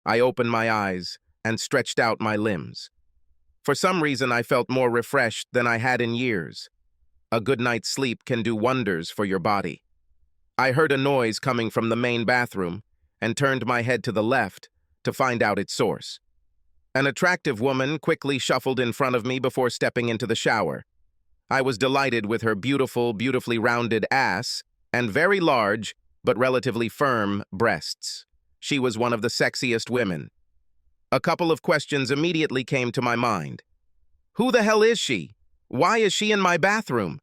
I opened my eyes and stretched out my limbs. For some reason, I felt more refreshed than I had in years. A good night's sleep can do wonders for your body. I heard a noise coming from the main bathroom and turned my head to the left to find out its source. An attractive woman quickly shuffled in front of me before stepping into the shower. I was delighted with her beautifully rounded ass and very large, but relatively firm, breasts. She was one of the sexiest women. A couple of questions immediately came to my mind. Who the hell is she? Why is she in my bathroom?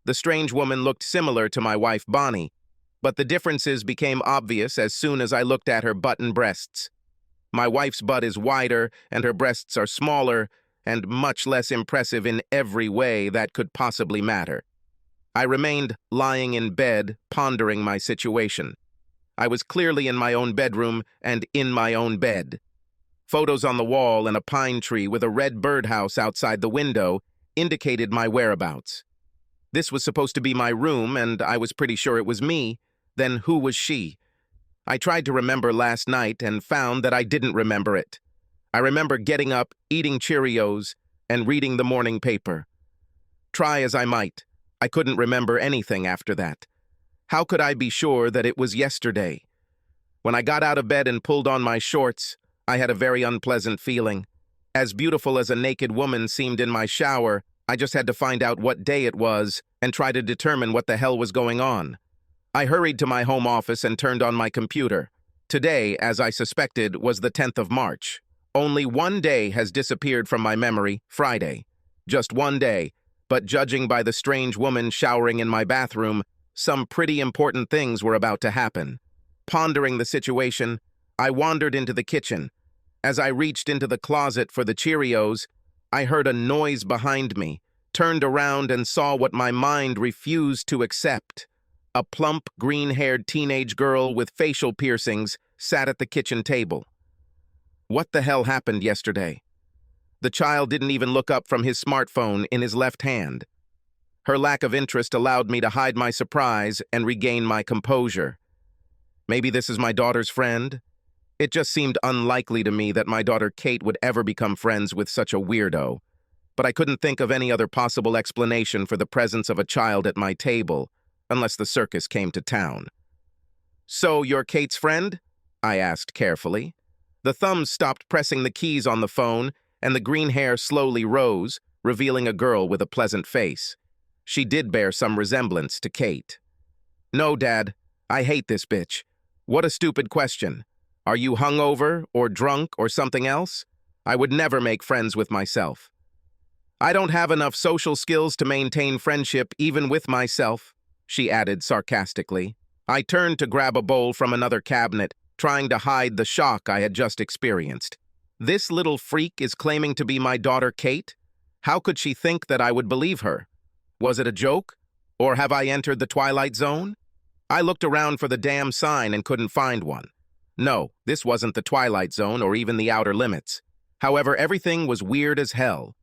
The strange woman looked similar to my wife Bonnie, but the differences became obvious as soon as I looked at her butt and breasts. My wife's butt is wider and her breasts are smaller and much less impressive in every way that could possibly matter. I remained lying in bed, pondering my situation. I was clearly in my own bedroom and in my own bed. Photos on the wall and a pine tree with a red birdhouse outside the window indicated my whereabouts. This was supposed to be my room, and I was pretty sure it was me. Then who was she? I tried to remember last night and found that I didn't remember it. I remember getting up, eating Cheerios, and reading the morning paper. Try as I might, I couldn't remember anything after that. How could I be sure that it was yesterday? When I got out of bed and pulled on my shorts, I had a very unpleasant feeling. As beautiful as a naked woman seemed in my shower, I just had to find out what day it was and try to determine what the hell was going on. I hurried to my home office and turned on my computer. Today, as I suspected, was the 10th of March. Only one day has disappeared from my memory, Friday. Just one day, but judging by the strange woman showering in my bathroom, some pretty important things were about to happen. Pondering the situation, I wandered into the kitchen. As I reached into the closet for the Cheerios, I heard a noise behind me, turned around and saw what my mind refused to accept. A plump, green-haired teenage girl with facial piercings sat at the kitchen table. What the hell happened yesterday? The child didn't even look up from his smartphone in his left hand. Her lack of interest allowed me to hide my surprise and regain my composure. Maybe this is my daughter's friend? It just seemed unlikely to me that my daughter Kate would ever become friends with such a weirdo. But I couldn't think of any other possible explanation for the presence of a child at my table, unless the circus came to town. "So, you're Kate's friend?" I asked carefully. The thumbs stopped pressing the keys on the phone, and the green hair slowly rose, revealing a girl with a pleasant face. She did bear some resemblance to Kate. "No, Dad. I hate this bitch. What a stupid question. Are you hungover, or drunk, or something else? I would never make friends with myself. I don't have enough social skills to maintain friendship even with myself," she added sarcastically. I turned to grab a bowl from another cabinet, trying to hide the shock I had just experienced. This little freak is claiming to be my daughter Kate? How could she think that I would believe her? Was it a joke? Or have I entered the Twilight Zone? I looked around for the damn sign and couldn't find one. No, this wasn't the Twilight Zone or even the Outer Limits. However, everything was weird as hell.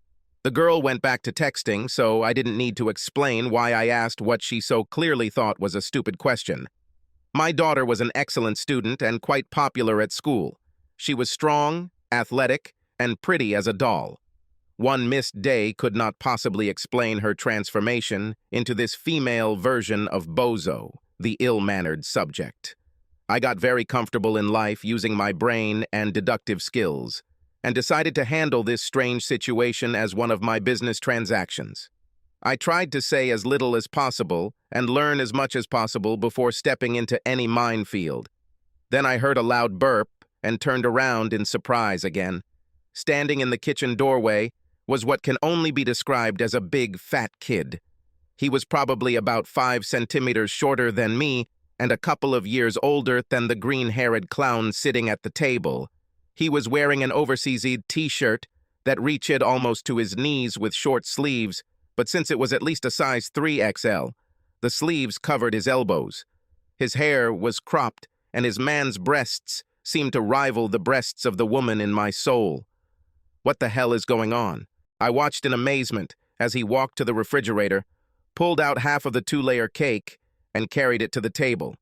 The girl went back to texting, so I didn't need to explain why I asked what she so clearly thought was a stupid question. My daughter was an excellent student and quite popular at school. She was strong, athletic, and pretty as a doll. One missed day could not possibly explain her transformation into this female version of Bozo, the ill-mannered subject. I got very comfortable in life using my brain and deductive skills, and decided to handle this strange situation as one of my business transactions. I tried to say as little as possible and learn as much as possible before stepping into any minefield. Then I heard a loud burp and turned around in surprise again. Standing in the kitchen doorway was what can only be described as a big, fat kid. He was probably about 5 centimeters shorter than me and a couple of years older than the green-haired clown sitting at the table. He was wearing an oversized t-shirt that reached almost to his knees with short sleeves, but since it was at least a size 3XL, the sleeves covered his elbows. His hair was cropped, and his man's breasts seemed to rival the breasts of the woman in my soul. What the hell is going on? I watched in amazement as he walked to the refrigerator, pulled out half of the 2-layer cake, and carried it to the table.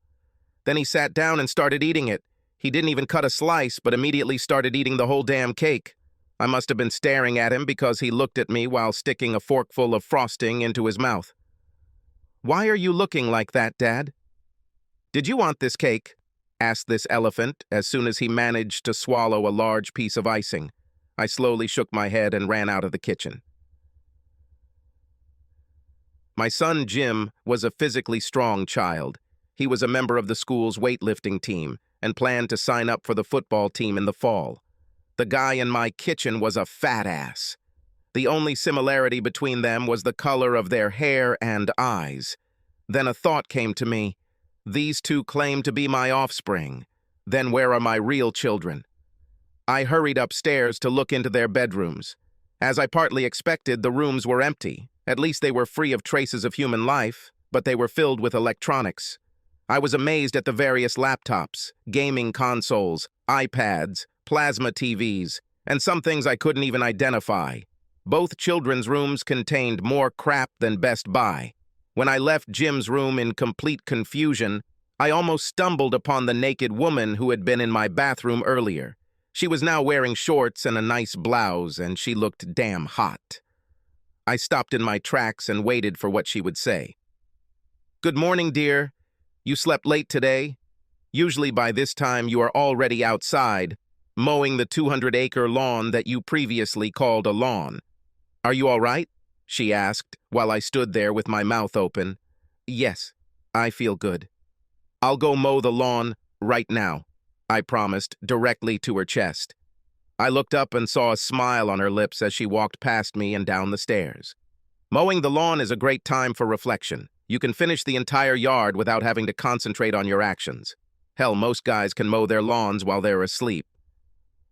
Then he sat down and started eating it. He didn't even cut a slice, but immediately started eating the whole damn cake. I must have been staring at him because he looked at me while sticking a forkful of frosting into his mouth. "Why are you looking like that, Dad?" "Did you want this cake?" asked this elephant as soon as he managed to swallow a large piece of icing. I slowly shook my head and ran out of the kitchen. My son Jim was a physically strong child. He was a member of the school's weightlifting team and planned to sign up for the football team in the fall. The guy in my kitchen was a fat ass. The only similarity between them was the color of their hair and eyes. Then a thought came to me. These two claim to be my offspring. Then where are my real children? I hurried upstairs to look into their bedrooms. As I partly expected, the rooms were empty. At least they were free of traces of human life, but they were filled with electronics. I was amazed at the various laptops, gaming consoles, iPads, plasma TVs, and some things I couldn't even identify. Both children's rooms contained more crap than Best Buy. When I left Jim's room in complete confusion, I almost stumbled upon the naked woman who had been in my bathroom earlier. She was now wearing shorts and a nice blouse, and she looked damn hot. I stopped in my tracks and waited for what she would say. "Good morning, dear. You slept late today? Usually by this time you are already outside, mowing the 200-acre lawn that you previously called a lawn. Are you all right?" she asked while I stood there with my mouth open. "Yes, I feel good." "I'll go mow the lawn right now," I promised, directly to her chest. I looked up and saw a smile on her lips as she walked past me and down the stairs. Mowing the lawn is a great time for reflection. You can finish the entire yard without having to concentrate on your actions. Hell, most guys can mow their lawns while they're asleep.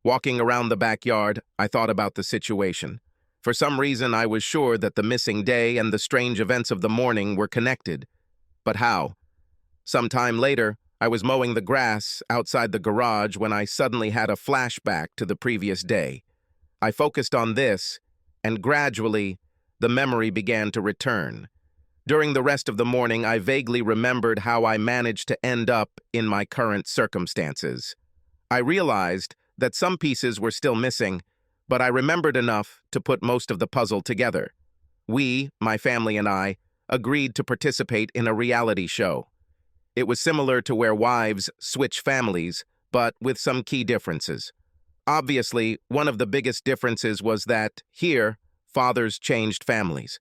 Walking around the backyard, I thought about the situation. For some reason, I was sure that the missing day and the strange events of the morning were connected. But how? Some time later, I was mowing the grass outside the garage when I suddenly had a flashback to the previous day. I focused on this, and gradually, the memory began to return. During the rest of the morning, I vaguely remembered how I managed to end up in my current circumstances. I realized that some pieces were still missing, but I remembered enough to put most of the puzzle together. We, my family and I, agreed to participate in a reality show. It was similar to where wives switch families, but with some key differences. Obviously, one of the biggest differences was that, here, fathers changed families.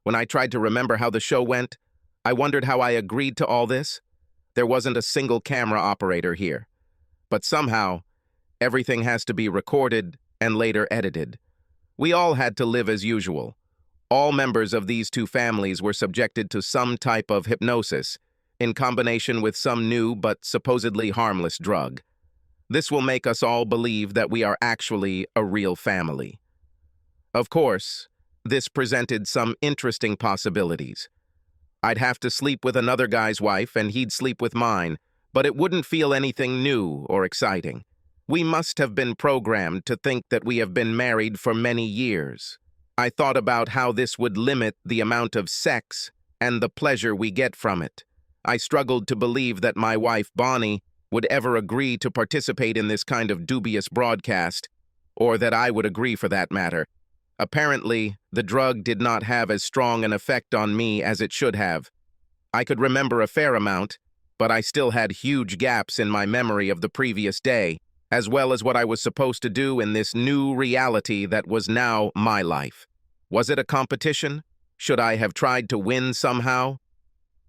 When I tried to remember how the show went, I wondered how I agreed to all this. There wasn't a single camera operator here. But somehow, everything has to be recorded and later edited. We all had to live as usual. All members of these two families were subjected to some type of hypnosis, in combination with some new but supposedly harmless drug. This will make us all believe that we are actually a real family. Of course, this presented some interesting possibilities. I'd have to sleep with another guy's wife and he'd sleep with mine, but it wouldn't feel anything new or exciting. We must have been programmed to think that we have been married for many years. I thought about how this would limit the amount of sex and the pleasure we get from it. I struggled to believe that my wife, Bonnie, would ever agree to participate in this kind of dubious broadcast, or that I would agree for that matter. Apparently, the drug did not have as strong an effect on me as it should have. I could remember a fair amount, but I still had huge gaps in my memory of the previous day, as well as what I was supposed to do in this new reality that was now my life. Was it a competition? Should I have tried to win somehow?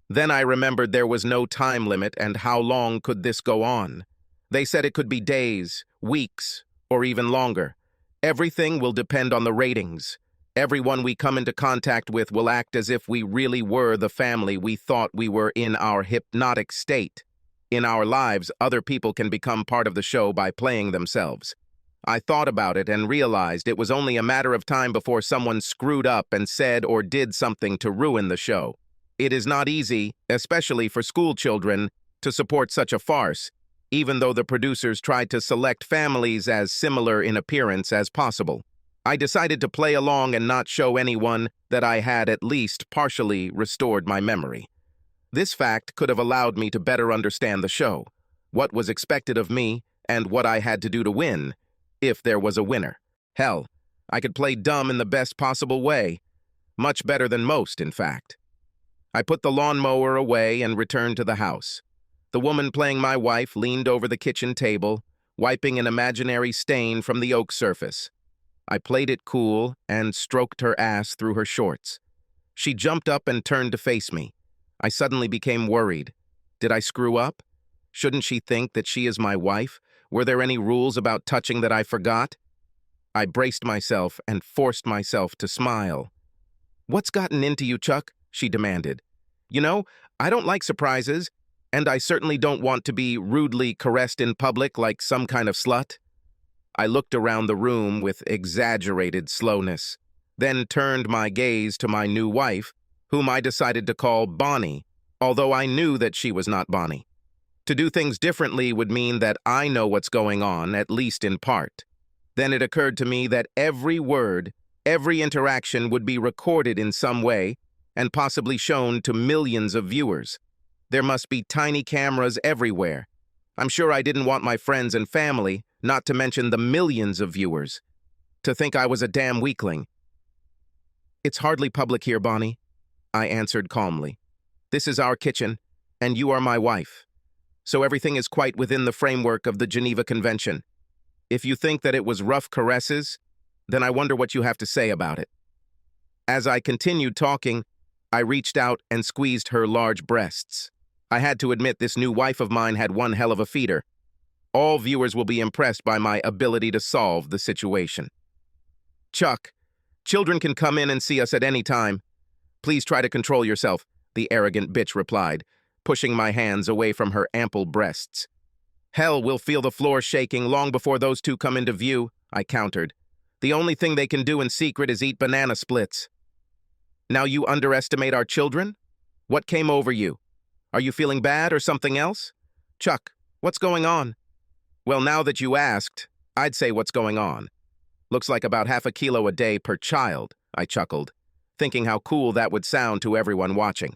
Then I remembered there was no time limit, and how long could this go on? They said it could be days, weeks, or even longer. Everything will depend on the ratings. Everyone we come into contact with will act as if we really were the family we thought we were in our hypnotic state. In our lives, other people can become part of the show by playing themselves. I thought about it and realized it was only a matter of time before someone screwed up and said or did something to ruin the show. It is not easy, especially for school children, to support such a farce, even though the producers tried to select families as similar in appearance as possible. I decided to play along and not show anyone that I had at least partially restored my memory. This fact could have allowed me to better understand the show. what was expected of me, and what I had to do to win, if there was a winner. Hell, I could play dumb in the best possible way. Much better than most, in fact. I put the lawnmower away and returned to the house. The woman playing my wife leaned over the kitchen table, wiping an imaginary stain from the oak surface. I played it cool and stroked her ass through her shorts. She jumped up and turned to face me. I suddenly became worried. Did I screw up? Shouldn't she think that she is my wife? Were there any rules about touching that I forgot? I braced myself and forced myself to smile. "What's gotten into you, Chuck?" she demanded. "You know, I don't like surprises, and I certainly don't want to be rudely caressed in public like some kind of slut." I looked around the room with exaggerated slowness, then turned my gaze to my new wife, whom I decided to call Bonnie, although I knew that she was not Bonnie. To do things differently would mean that I know what's going on, at least in part. Then it occurred to me that every word, every interaction would be recorded in some way and possibly shown to millions of viewers. There must be tiny cameras everywhere. I'm sure I didn't want my friends and family, not to mention the millions of viewers, to think I was a damn weakling. "It's hardly public here, Bonnie," I answered calmly. "This is our kitchen, and you are my wife. So everything is quite within the framework of the Geneva Convention. If you think that it was rough caresses, then I wonder what you have to say about it." As I continued talking, I reached out and squeezed her large breasts. I had to admit this new wife of mine had one hell of a feeder. All viewers will be impressed by my ability to solve the situation. "Chuck, children can come in and see us at any time. Please try to control yourself," the arrogant bitch replied, pushing my hands away from her ample breasts. "Hell, we'll feel the floor shaking long before those two come into view," I countered. "The only thing they can do in secret is eat banana splits." "Now you underestimate our children? What came over you? Are you feeling bad or something else? Chuck, what's going on?" "Well, now that you asked, I'd say what's going on. Looks like about half a kilo a day per child," I chuckled, thinking how cool that would sound to everyone watching.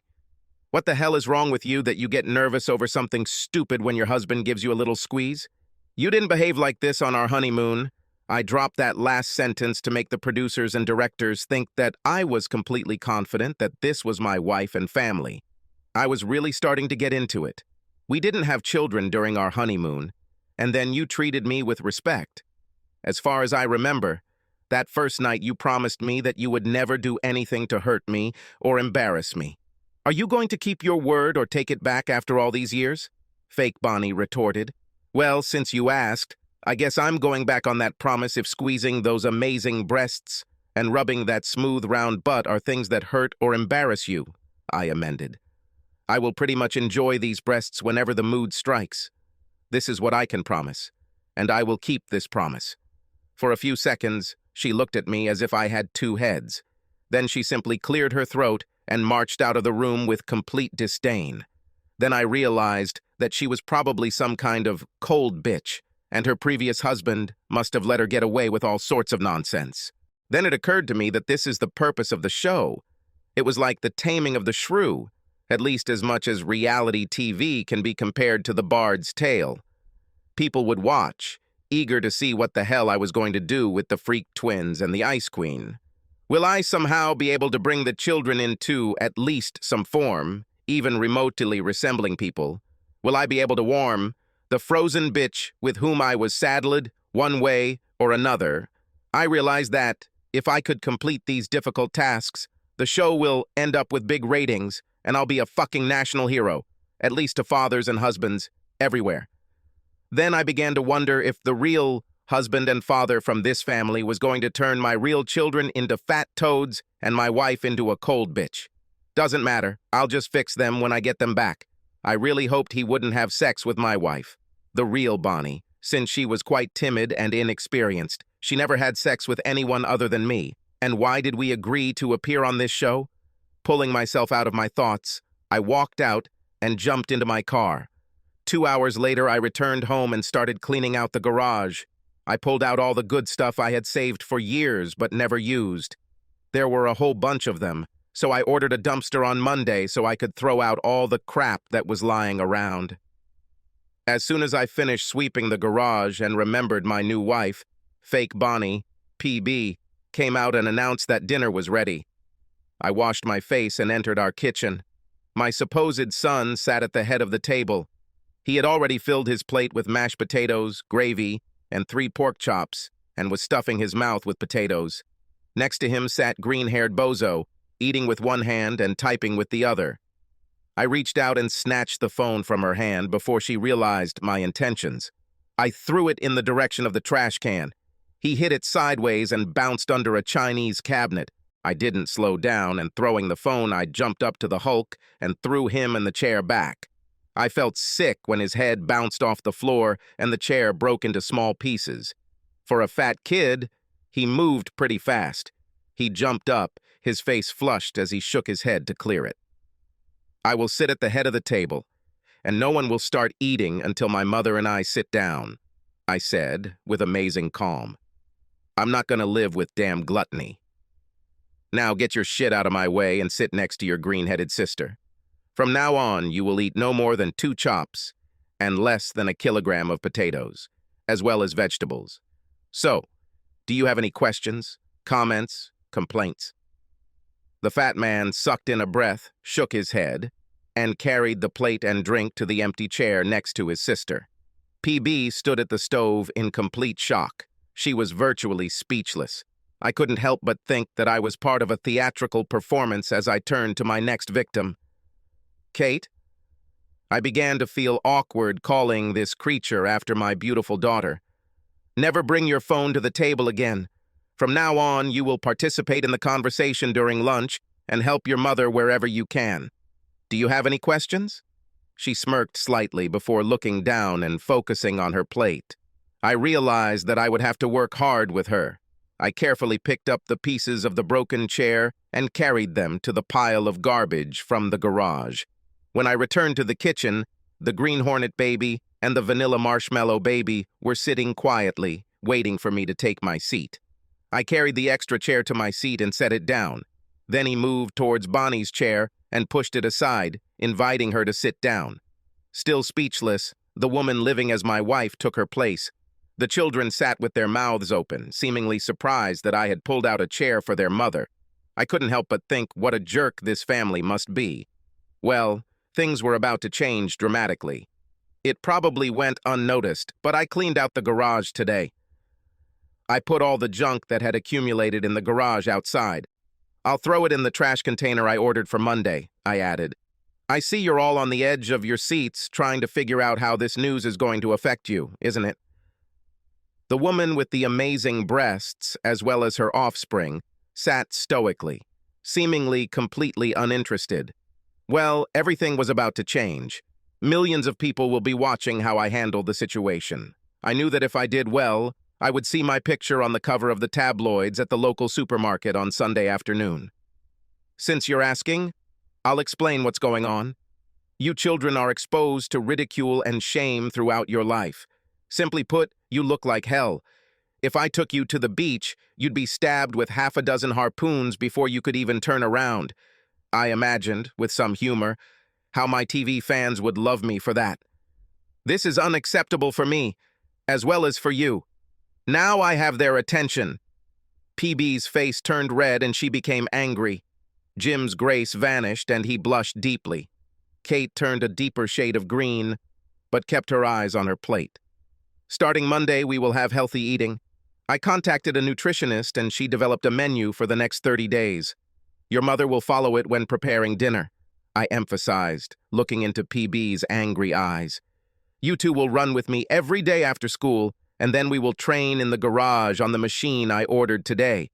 "What the hell is wrong with you that you get nervous over something stupid when your husband gives you a little squeeze? You didn't behave like this on our honeymoon." I dropped that last sentence to make the producers and directors think that I was completely confident that this was my wife and family. I was really starting to get into it. We didn't have children during our honeymoon, and then you treated me with respect. As far as I remember, that first night you promised me that you would never do anything to hurt me or embarrass me. Are you going to keep your word or take it back after all these years?" Fake Bonnie retorted. "Well, since you asked, I guess I'm going back on that promise if squeezing those amazing breasts and rubbing that smooth round butt are things that hurt or embarrass you," I amended. "I will pretty much enjoy these breasts whenever the mood strikes. This is what I can promise, and I will keep this promise." For a few seconds, she looked at me as if I had two heads. Then she simply cleared her throat and marched out of the room with complete disdain. Then I realized that she was probably some kind of cold bitch, and her previous husband must have let her get away with all sorts of nonsense. Then it occurred to me that this is the purpose of the show. It was like the taming of the shrew, at least as much as reality TV can be compared to the Bard's Tale. People would watch, eager to see what the hell I was going to do with the freak twins and the Ice Queen. Will I somehow be able to bring the children into at least some form, even remotely resembling people? Will I be able to warm the frozen bitch with whom I was saddled one way or another? I realized that if I could complete these difficult tasks, the show will end up with big ratings, and I'll be a fucking national hero, at least to fathers and husbands everywhere. Then I began to wonder if the real husband and father from this family was going to turn my real children into fat toads and my wife into a cold bitch. Doesn't matter, I'll just fix them when I get them back. I really hoped he wouldn't have sex with my wife, the real Bonnie, since she was quite timid and inexperienced. She never had sex with anyone other than me. And why did we agree to appear on this show? Pulling myself out of my thoughts, I walked out and jumped into my car. 2 hours later, I returned home and started cleaning out the garage. I pulled out all the good stuff I had saved for years but never used. There were a whole bunch of them, so I ordered a dumpster on Monday so I could throw out all the crap that was lying around. As soon as I finished sweeping the garage and remembered my new wife, fake Bonnie, PB, came out and announced that dinner was ready. I washed my face and entered our kitchen. My supposed son sat at the head of the table. He had already filled his plate with mashed potatoes, gravy, and 3 pork chops, and was stuffing his mouth with potatoes. Next to him sat green-haired Bozo, eating with one hand and typing with the other. I reached out and snatched the phone from her hand before she realized my intentions. I threw it in the direction of the trash can. He hit it sideways and bounced under a Chinese cabinet. I didn't slow down, and throwing the phone, I jumped up to the Hulk and threw him and the chair back. I felt sick when his head bounced off the floor and the chair broke into small pieces. For a fat kid, he moved pretty fast. He jumped up, his face flushed as he shook his head to clear it. I will sit at the head of the table, and no one will start eating until my mother and I sit down, I said with amazing calm. I'm not going to live with damn gluttony. Now get your shit out of my way and sit next to your green-headed sister. From now on, you will eat no more than 2 chops and less than 1 kilogram of potatoes, as well as vegetables. So, do you have any questions, comments, complaints? The fat man sucked in a breath, shook his head, and carried the plate and drink to the empty chair next to his sister. PB stood at the stove in complete shock. She was virtually speechless. I couldn't help but think that I was part of a theatrical performance as I turned to my next victim. Kate? I began to feel awkward calling this creature after my beautiful daughter. Never bring your phone to the table again. From now on, you will participate in the conversation during lunch and help your mother wherever you can. Do you have any questions? She smirked slightly before looking down and focusing on her plate. I realized that I would have to work hard with her. I carefully picked up the pieces of the broken chair and carried them to the pile of garbage from the garage. When I returned to the kitchen, the Green Hornet baby and the Vanilla Marshmallow baby were sitting quietly, waiting for me to take my seat. I carried the extra chair to my seat and set it down. Then he moved towards Bonnie's chair and pushed it aside, inviting her to sit down. Still speechless, the woman living as my wife took her place. The children sat with their mouths open, seemingly surprised that I had pulled out a chair for their mother. I couldn't help but think what a jerk this family must be. Well, things were about to change dramatically. It probably went unnoticed, but I cleaned out the garage today. I put all the junk that had accumulated in the garage outside. I'll throw it in the trash container I ordered for Monday, I added. I see you're all on the edge of your seats trying to figure out how this news is going to affect you, isn't it? The woman with the amazing breasts, as well as her offspring, sat stoically, seemingly completely uninterested. Well, everything was about to change. Millions of people will be watching how I handle the situation. I knew that if I did well, I would see my picture on the cover of the tabloids at the local supermarket on Sunday afternoon. Since you're asking, I'll explain what's going on. You children are exposed to ridicule and shame throughout your life. Simply put, you look like hell. If I took you to the beach, you'd be stabbed with 6 harpoons before you could even turn around. I imagined, with some humor, how my TV fans would love me for that. This is unacceptable for me, as well as for you. Now I have their attention. PB's face turned red and she became angry. Jim's grace vanished and he blushed deeply. Kate turned a deeper shade of green, but kept her eyes on her plate. Starting Monday, we will have healthy eating. I contacted a nutritionist and she developed a menu for the next 30 days. Your mother will follow it when preparing dinner, I emphasized, looking into PB's angry eyes. You two will run with me every day after school, and then we will train in the garage on the machine I ordered today.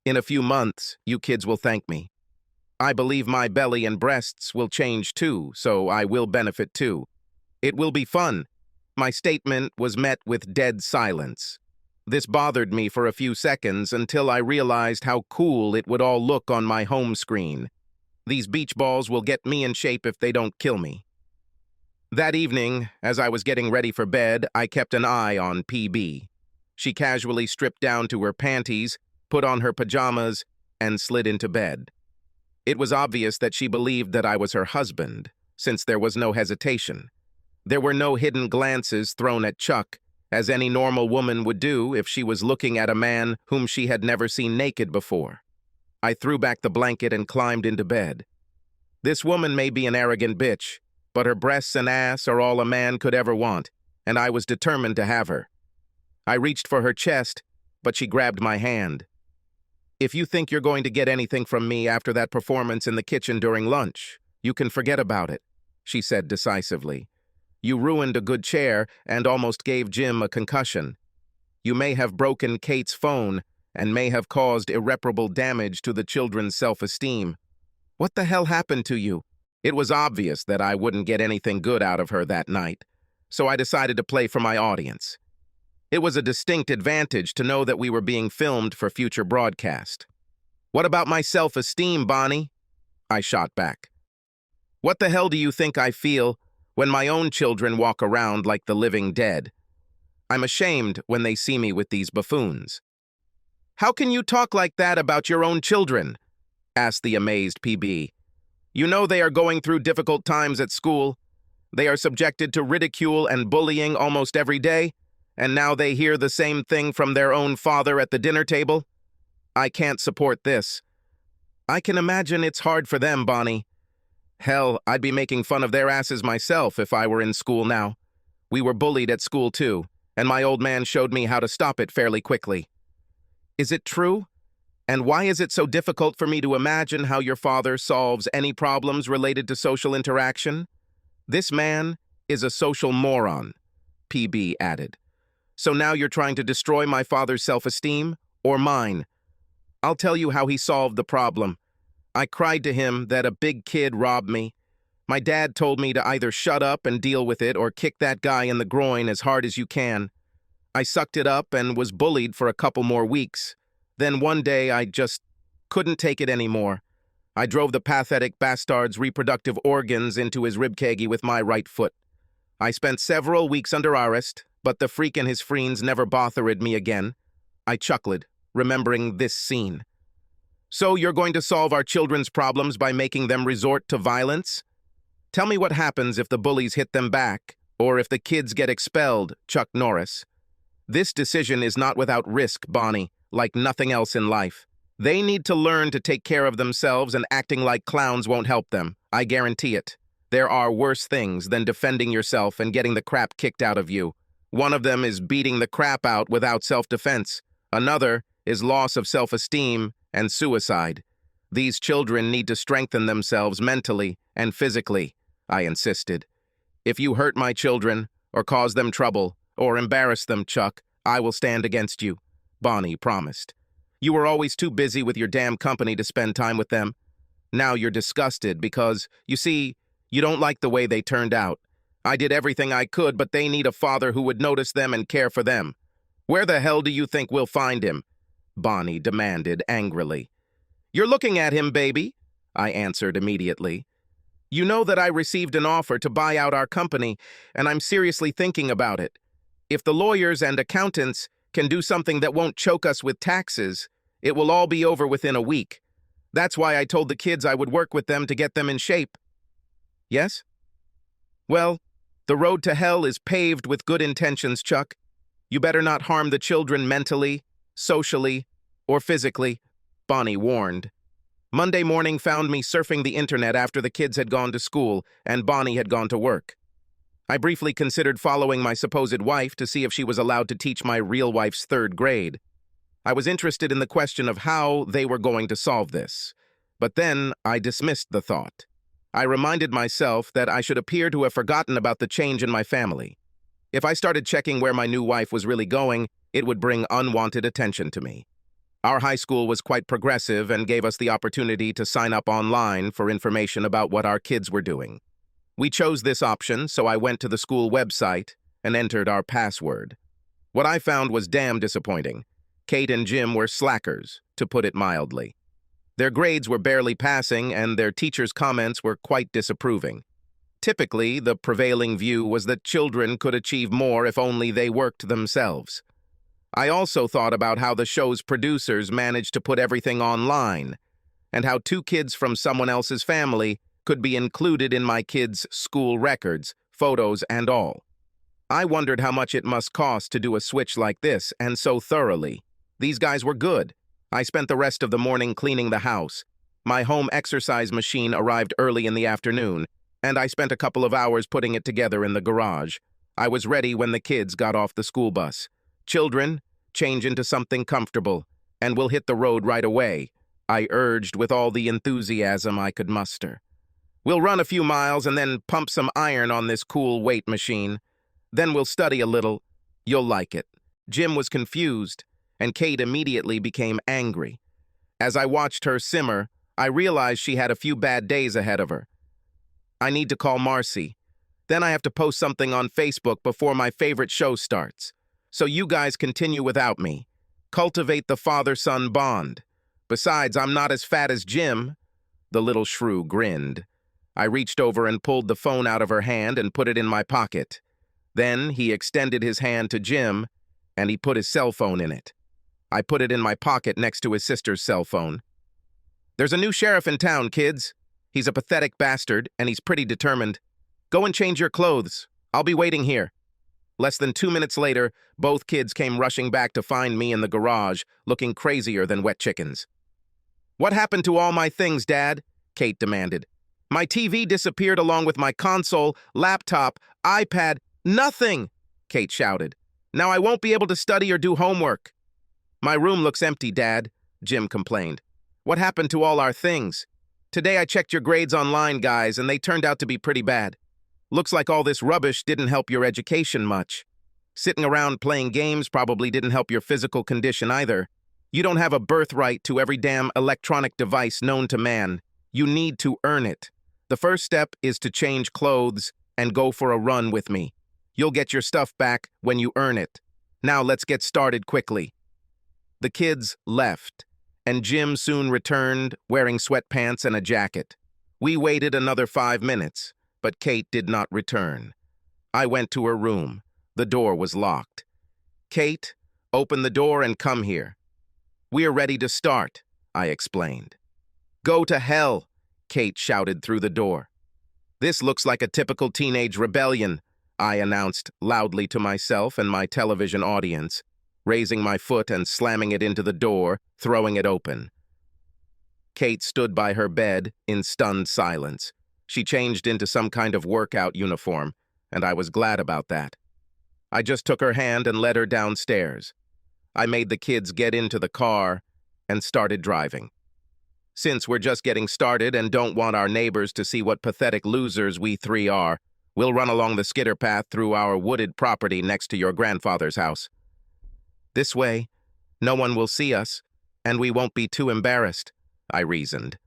In a few months, you kids will thank me. I believe my belly and breasts will change too, so I will benefit too. It will be fun. My statement was met with dead silence. This bothered me for a few seconds until I realized how cool it would all look on my home screen. These beach balls will get me in shape if they don't kill me. That evening, as I was getting ready for bed, I kept an eye on PB. She casually stripped down to her panties, put on her pajamas, and slid into bed. It was obvious that she believed that I was her husband, since there was no hesitation. There were no hidden glances thrown at Chuck, as any normal woman would do if she was looking at a man whom she had never seen naked before. I threw back the blanket and climbed into bed. This woman may be an arrogant bitch, but her breasts and ass are all a man could ever want, and I was determined to have her. I reached for her chest, but she grabbed my hand. "If you think you're going to get anything from me after that performance in the kitchen during lunch, you can forget about it," she said decisively. "You ruined a good chair and almost gave Jim a concussion. You may have broken Kate's phone and may have caused irreparable damage to the children's self-esteem. What the hell happened to you?" It was obvious that I wouldn't get anything good out of her that night, so I decided to play for my audience. It was a distinct advantage to know that we were being filmed for future broadcast. "What about my self-esteem, Bonnie?" I shot back. "What the hell do you think I feel when my own children walk around like the living dead? I'm ashamed when they see me with these buffoons." "How can you talk like that about your own children?" asked the amazed PB. "You know they are going through difficult times at school. They are subjected to ridicule and bullying almost every day, and now they hear the same thing from their own father at the dinner table. I can't support this. I can imagine it's hard for them, Bonnie. Hell, I'd be making fun of their asses myself if I were in school now. We were bullied at school too, and my old man showed me how to stop it fairly quickly." "Is it true? And why is it so difficult for me to imagine how your father solves any problems related to social interaction? This man is a social moron," PB added. "So now you're trying to destroy my father's self-esteem, or mine? I'll tell you how he solved the problem. I cried to him that a big kid robbed me. My dad told me to either shut up and deal with it or kick that guy in the groin as hard as you can. I sucked it up and was bullied for a couple more weeks. Then one day I just couldn't take it anymore. I drove the pathetic bastard's reproductive organs into his ribcage with my right foot. I spent several weeks under arrest, but the freak and his friends never bothered me again." I chuckled, remembering this scene. "So you're going to solve our children's problems by making them resort to violence? Tell me what happens if the bullies hit them back, or if the kids get expelled, Chuck Norris. This decision is not without risk, Bonnie, like nothing else in life. They need to learn to take care of themselves, and acting like clowns won't help them. I guarantee it. There are worse things than defending yourself and getting the crap kicked out of you. One of them is beating the crap out without self-defense. Another is loss of self-esteem and suicide. These children need to strengthen themselves mentally and physically," I insisted. "If you hurt my children, or cause them trouble, or embarrass them, Chuck, I will stand against you," Bonnie promised. "You were always too busy with your damn company to spend time with them. Now you're disgusted because, you see, you don't like the way they turned out. I did everything I could, but they need a father who would notice them and care for them. Where the hell do you think we'll find him?" Bonnie demanded angrily. "You're looking at him, baby," I answered immediately. "You know that I received an offer to buy out our company, and I'm seriously thinking about it. If the lawyers and accountants can do something that won't choke us with taxes, it will all be over within a week. That's why I told the kids I would work with them to get them in shape." "Yes? Well, the road to hell is paved with good intentions, Chuck. You better not harm the children mentally, socially, or physically," Bonnie warned. Monday morning found me surfing the internet after the kids had gone to school and Bonnie had gone to work. I briefly considered following my supposed wife to see if she was allowed to teach my real wife's 3rd grade. I was interested in the question of how they were going to solve this. But then I dismissed the thought. I reminded myself that I should appear to have forgotten about the change in my family. If I started checking where my new wife was really going, it would bring unwanted attention to me. Our high school was quite progressive and gave us the opportunity to sign up online for information about what our kids were doing. We chose this option, so I went to the school website and entered our password. What I found was damn disappointing. Kate and Jim were slackers, to put it mildly. Their grades were barely passing, and their teachers' comments were quite disapproving. Typically, the prevailing view was that children could achieve more if only they worked themselves. I also thought about how the show's producers managed to put everything online, and how 2 kids from someone else's family could be included in my kids' school records photos and all. I wondered how much it must cost to do a switch like this, and so thoroughly. These guys were good. I spent the rest of the morning cleaning the house. My home exercise machine arrived early in the afternoon, and I spent a couple of hours putting it together in the garage. I was ready when the kids got off the school bus. Children, change into something comfortable, and we'll hit the road right away, I urged with all the enthusiasm I could muster. We'll run a few miles and then pump some iron on this cool weight machine. Then we'll study a little. You'll like it. Jim was confused, and Kate immediately became angry. As I watched her simmer, I realized she had a few bad days ahead of her. I need to call Marcy. Then I have to post something on Facebook before my favorite show starts. So you guys continue without me. Cultivate the father-son bond. Besides, I'm not as fat as Jim. The little shrew grinned. I reached over and pulled the phone out of her hand and put it in my pocket. Then he extended his hand to Jim, and he put his cell phone in it. I put it in my pocket next to his sister's cell phone. There's a new sheriff in town, kids. He's a pathetic bastard, and he's pretty determined. Go and change your clothes. I'll be waiting here. Less than 2 minutes later, both kids came rushing back to find me in the garage, looking crazier than wet chickens. What happened to all my things, Dad? Kate demanded. My TV disappeared along with my console, laptop, iPad, nothing, Kate shouted. Now I won't be able to study or do homework. My room looks empty, Dad, Jim complained. What happened to all our things? Today I checked your grades online, guys, and they turned out to be pretty bad. Looks like all this rubbish didn't help your education much. Sitting around playing games probably didn't help your physical condition either. You don't have a birthright to every damn electronic device known to man. You need to earn it. The first step is to change clothes and go for a run with me. You'll get your stuff back when you earn it. Now let's get started quickly. The kids left, and Jim soon returned wearing sweatpants and a jacket. We waited another 5 minutes, but Kate did not return. I went to her room. The door was locked. Kate, open the door and come here. We're ready to start, I explained. Go to hell, Kate shouted through the door. This looks like a typical teenage rebellion, I announced loudly to myself and my television audience, raising my foot and slamming it into the door, throwing it open. Kate stood by her bed in stunned silence. She changed into some kind of workout uniform, and I was glad about that. I just took her hand and led her downstairs. I made the kids get into the car and started driving. Since we're just getting started and don't want our neighbors to see what pathetic losers we three are, we'll run along the skidder path through our wooded property next to your grandfather's house. This way, no one will see us, and we won't be too embarrassed, I reasoned.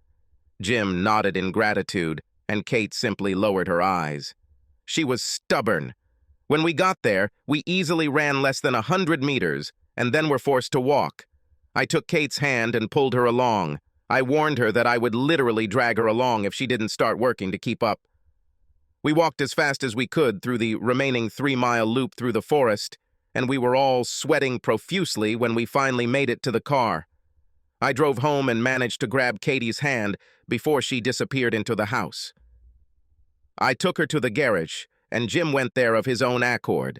Jim nodded in gratitude, and Kate simply lowered her eyes. She was stubborn. When we got there, we easily ran less than 100 meters, and then were forced to walk. I took Kate's hand and pulled her along. I warned her that I would literally drag her along if she didn't start working to keep up. We walked as fast as we could through the remaining 3-mile loop through the forest, and we were all sweating profusely when we finally made it to the car. I drove home and managed to grab Katie's hand before she disappeared into the house. I took her to the garage, and Jim went there of his own accord.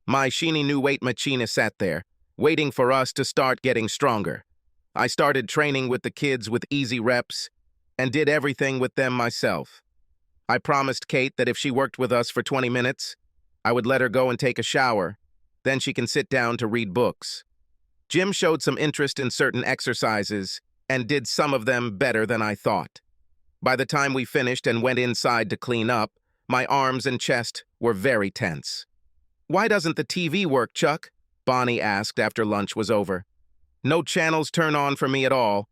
My sheeny new weight machine sat there, waiting for us to start getting stronger. I started training with the kids with easy reps and did everything with them myself. I promised Kate that if she worked with us for 20 minutes, I would let her go and take a shower. Then she can sit down to read books. Jim showed some interest in certain exercises and did some of them better than I thought. By the time we finished and went inside to clean up, my arms and chest were very tense. Why doesn't the TV work, Chuck? Bonnie asked after lunch was over. No channels turn on for me at all.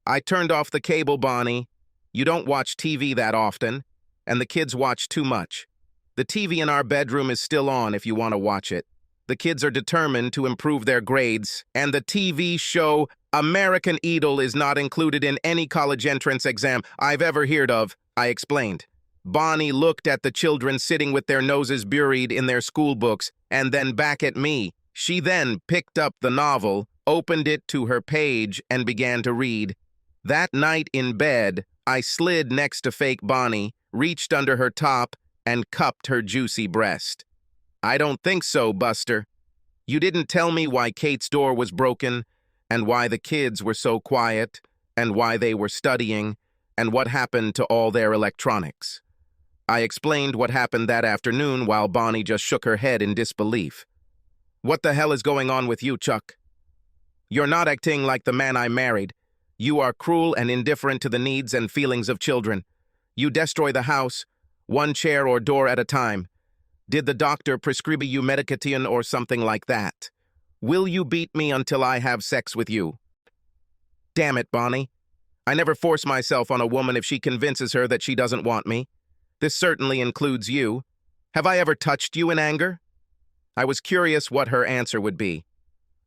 I turned off the cable, Bonnie. You don't watch TV that often, and the kids watch too much. The TV in our bedroom is still on if you want to watch it. The kids are determined to improve their grades, and the TV show American Idol is not included in any college entrance exam I've ever heard of, I explained. Bonnie looked at the children sitting with their noses buried in their school books, and then back at me. She then picked up the novel, opened it to her page, and began to read. That night in bed, I slid next to fake Bonnie, reached under her top, and cupped her juicy breast. "I don't think so, Buster. You didn't tell me why Kate's door was broken, and why the kids were so quiet, and why they were studying, and what happened to all their electronics." I explained what happened that afternoon while Bonnie just shook her head in disbelief. "What the hell is going on with you, Chuck? You're not acting like the man I married. You are cruel and indifferent to the needs and feelings of children. You destroy the house, one chair or door at a time. Did the doctor prescribe you medication or something like that? Will you beat me until I have sex with you?" "Damn it, Bonnie. I never force myself on a woman if she convinces her that she doesn't want me. This certainly includes you. Have I ever touched you in anger?" I was curious what her answer would be.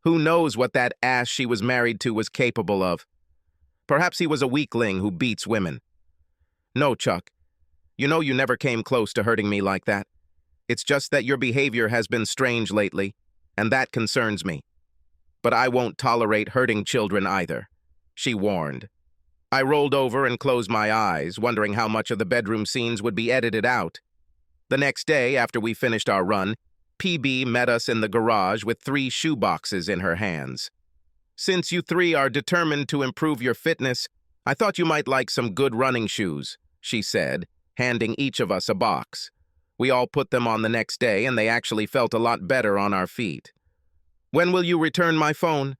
Who knows what that ass she was married to was capable of? Perhaps he was a weakling who beats women. "No, Chuck. You know you never came close to hurting me like that. It's just that your behavior has been strange lately, and that concerns me. But I won't tolerate hurting children either," she warned. I rolled over and closed my eyes, wondering how much of the bedroom scenes would be edited out. The next day, after we finished our run, PB met us in the garage with 3 shoe boxes in her hands. "Since you 3 are determined to improve your fitness, I thought you might like some good running shoes," she said, handing each of us a box. We all put them on the next day, and they actually felt a lot better on our feet. "When will you return my phone?"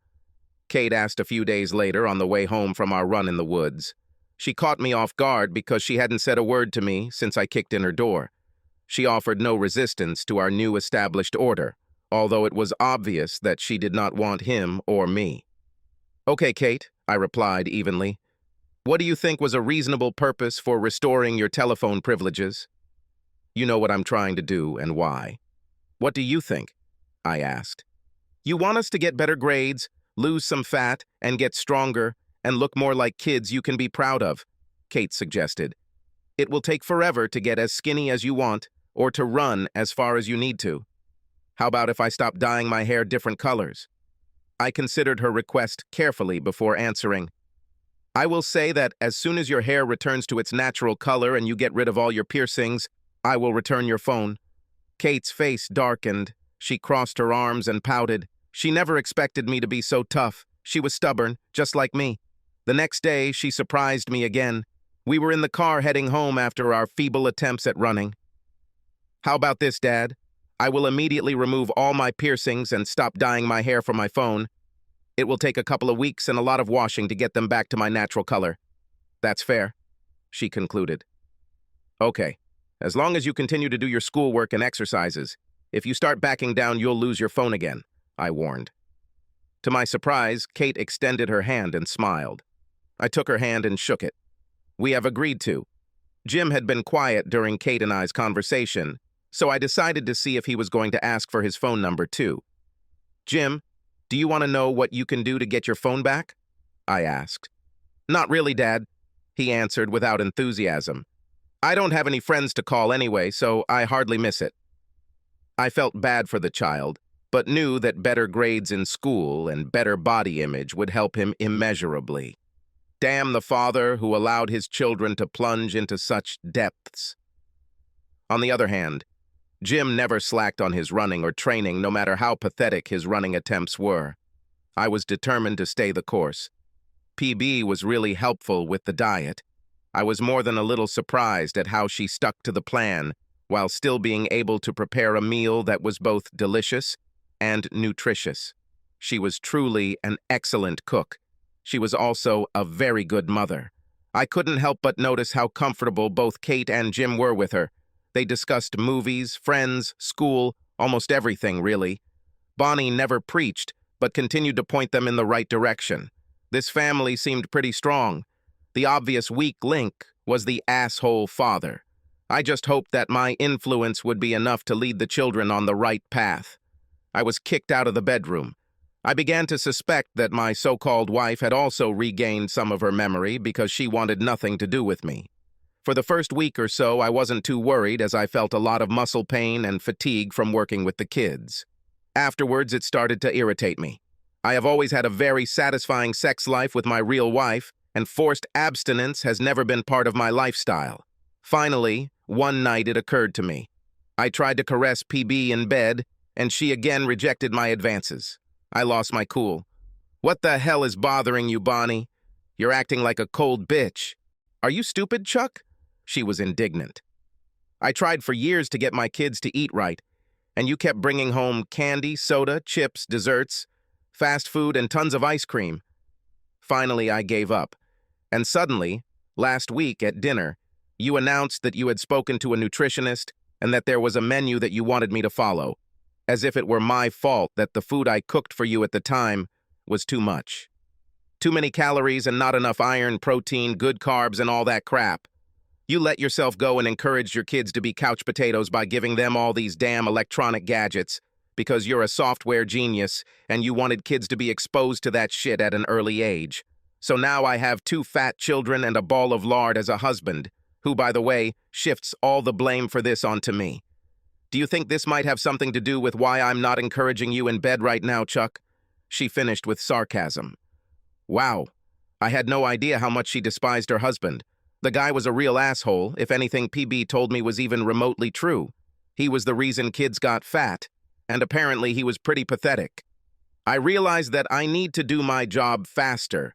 Kate asked a few days later on the way home from our run in the woods. She caught me off guard because she hadn't said a word to me since I kicked in her door. She offered no resistance to our new established order, although it was obvious that she did not want him or me. "Okay, Kate," I replied evenly. "What do you think was a reasonable purpose for restoring your telephone privileges?" "You know what I'm trying to do and why. What do you think?" I asked. "You want us to get better grades, lose some fat, and get stronger, and look more like kids you can be proud of," Kate suggested. "It will take forever to get as skinny as you want, or to run as far as you need to. How about if I stop dyeing my hair different colors?" I considered her request carefully before answering. "I will say that as soon as your hair returns to its natural color and you get rid of all your piercings, I will return your phone." Kate's face darkened. She crossed her arms and pouted. She never expected me to be so tough. She was stubborn, just like me. The next day, she surprised me again. We were in the car heading home after our feeble attempts at running. "How about this, Dad? I will immediately remove all my piercings and stop dyeing my hair for my phone. It will take a couple of weeks and a lot of washing to get them back to my natural color. That's fair," she concluded. "Okay, as long as you continue to do your schoolwork and exercises. If you start backing down, you'll lose your phone again," I warned. To my surprise, Kate extended her hand and smiled. I took her hand and shook it. "We have agreed to." Jim had been quiet during Kate and I's conversation, so I decided to see if he was going to ask for his phone number too. "Jim, do you want to know what you can do to get your phone back?" I asked. "Not really, Dad," he answered without enthusiasm. "I don't have any friends to call anyway, so I hardly miss it." I felt bad for the child, but knew that better grades in school and better body image would help him immeasurably. Damn the father who allowed his children to plunge into such depths. On the other hand, Jim never slacked on his running or training, no matter how pathetic his running attempts were. I was determined to stay the course. PB was really helpful with the diet. I was more than a little surprised at how she stuck to the plan while still being able to prepare a meal that was both delicious and nutritious. She was truly an excellent cook. She was also a very good mother. I couldn't help but notice how comfortable both Kate and Jim were with her. They discussed movies, friends, school, almost everything, really. Bonnie never preached, but continued to point them in the right direction. This family seemed pretty strong. The obvious weak link was the asshole father. I just hoped that my influence would be enough to lead the children on the right path. I was kicked out of the bedroom. I began to suspect that my so-called wife had also regained some of her memory because she wanted nothing to do with me. For the first week or so, I wasn't too worried as I felt a lot of muscle pain and fatigue from working with the kids. Afterwards, it started to irritate me. I have always had a very satisfying sex life with my real wife, and forced abstinence has never been part of my lifestyle. Finally, one night it occurred to me. I tried to caress PB in bed, and she again rejected my advances. I lost my cool. "What the hell is bothering you, Bonnie? You're acting like a cold bitch. Are you stupid, Chuck?" She was indignant. "I tried for years to get my kids to eat right, and you kept bringing home candy, soda, chips, desserts, fast food, and tons of ice cream." Finally, I gave up. And suddenly, last week at dinner, you announced that you had spoken to a nutritionist and that there was a menu that you wanted me to follow, as if it were my fault that the food I cooked for you at the time was too much. Too many calories and not enough iron, protein, good carbs, and all that crap. You let yourself go and encouraged your kids to be couch potatoes by giving them all these damn electronic gadgets because you're a software genius and you wanted kids to be exposed to that shit at an early age. So now I have 2 fat children and a ball of lard as a husband, who, by the way, shifts all the blame for this onto me. Do you think this might have something to do with why I'm not encouraging you in bed right now, Chuck?" She finished with sarcasm. Wow, I had no idea how much she despised her husband. The guy was a real asshole, if anything PB told me was even remotely true. He was the reason kids got fat, and apparently he was pretty pathetic. I realized that I need to do my job faster.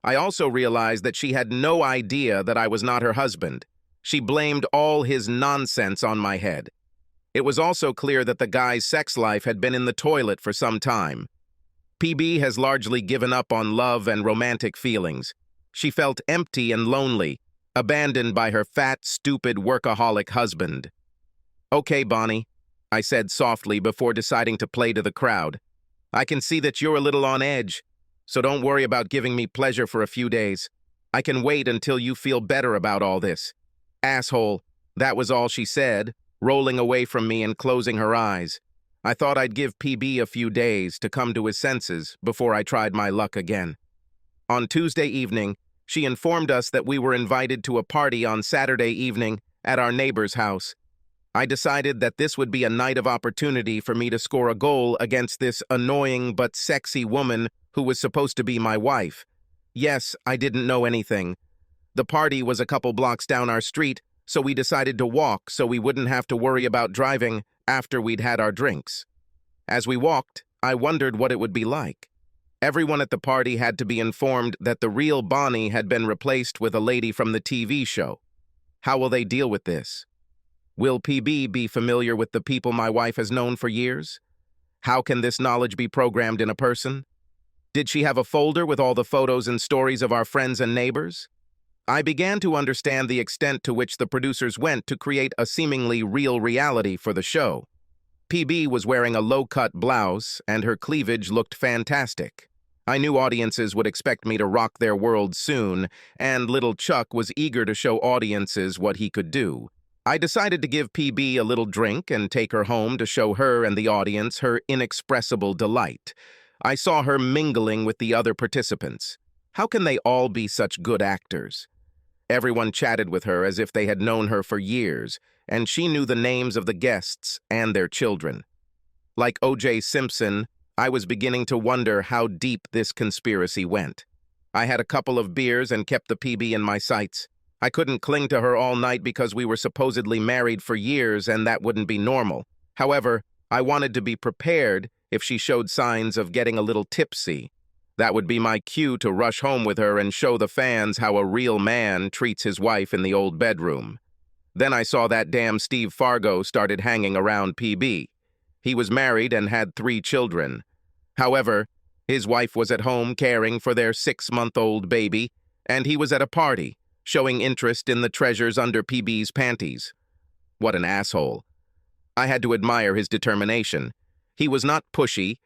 I also realized that she had no idea that I was not her husband. She blamed all his nonsense on my head. It was also clear that the guy's sex life had been in the toilet for some time. PB has largely given up on love and romantic feelings. She felt empty and lonely, abandoned by her fat, stupid, workaholic husband. "Okay, Bonnie," I said softly before deciding to play to the crowd. "I can see that you're a little on edge, so don't worry about giving me pleasure for a few days. I can wait until you feel better about all this." "Asshole," that was all she said, rolling away from me and closing her eyes. I thought I'd give PB a few days to come to his senses before I tried my luck again. On Tuesday evening, she informed us that we were invited to a party on Saturday evening at our neighbor's house. I decided that this would be a night of opportunity for me to score a goal against this annoying but sexy woman who was supposed to be my wife. Yes, I didn't know anything. The party was a couple blocks down our street, so we decided to walk so we wouldn't have to worry about driving after we'd had our drinks. As we walked, I wondered what it would be like. Everyone at the party had to be informed that the real Bonnie had been replaced with a lady from the TV show. How will they deal with this? Will PB be familiar with the people my wife has known for years? How can this knowledge be programmed in a person? Did she have a folder with all the photos and stories of our friends and neighbors? I began to understand the extent to which the producers went to create a seemingly real reality for the show. PB was wearing a low-cut blouse, and her cleavage looked fantastic. I knew audiences would expect me to rock their world soon, and little Chuck was eager to show audiences what he could do. I decided to give PB a little drink and take her home to show her and the audience her inexpressible delight. I saw her mingling with the other participants. How can they all be such good actors? Everyone chatted with her as if they had known her for years, and she knew the names of the guests and their children. Like O.J. Simpson, I was beginning to wonder how deep this conspiracy went. I had a couple of beers and kept the PB in my sights. I couldn't cling to her all night because we were supposedly married for years and that wouldn't be normal. However, I wanted to be prepared if she showed signs of getting a little tipsy. That would be my cue to rush home with her and show the fans how a real man treats his wife in the old bedroom. Then I saw that damn Steve Fargo started hanging around PB. He was married and had 3 children. However, his wife was at home caring for their 6-month-old baby, and he was at a party, showing interest in the treasures under PB's panties. What an asshole. I had to admire his determination. He was not pushy,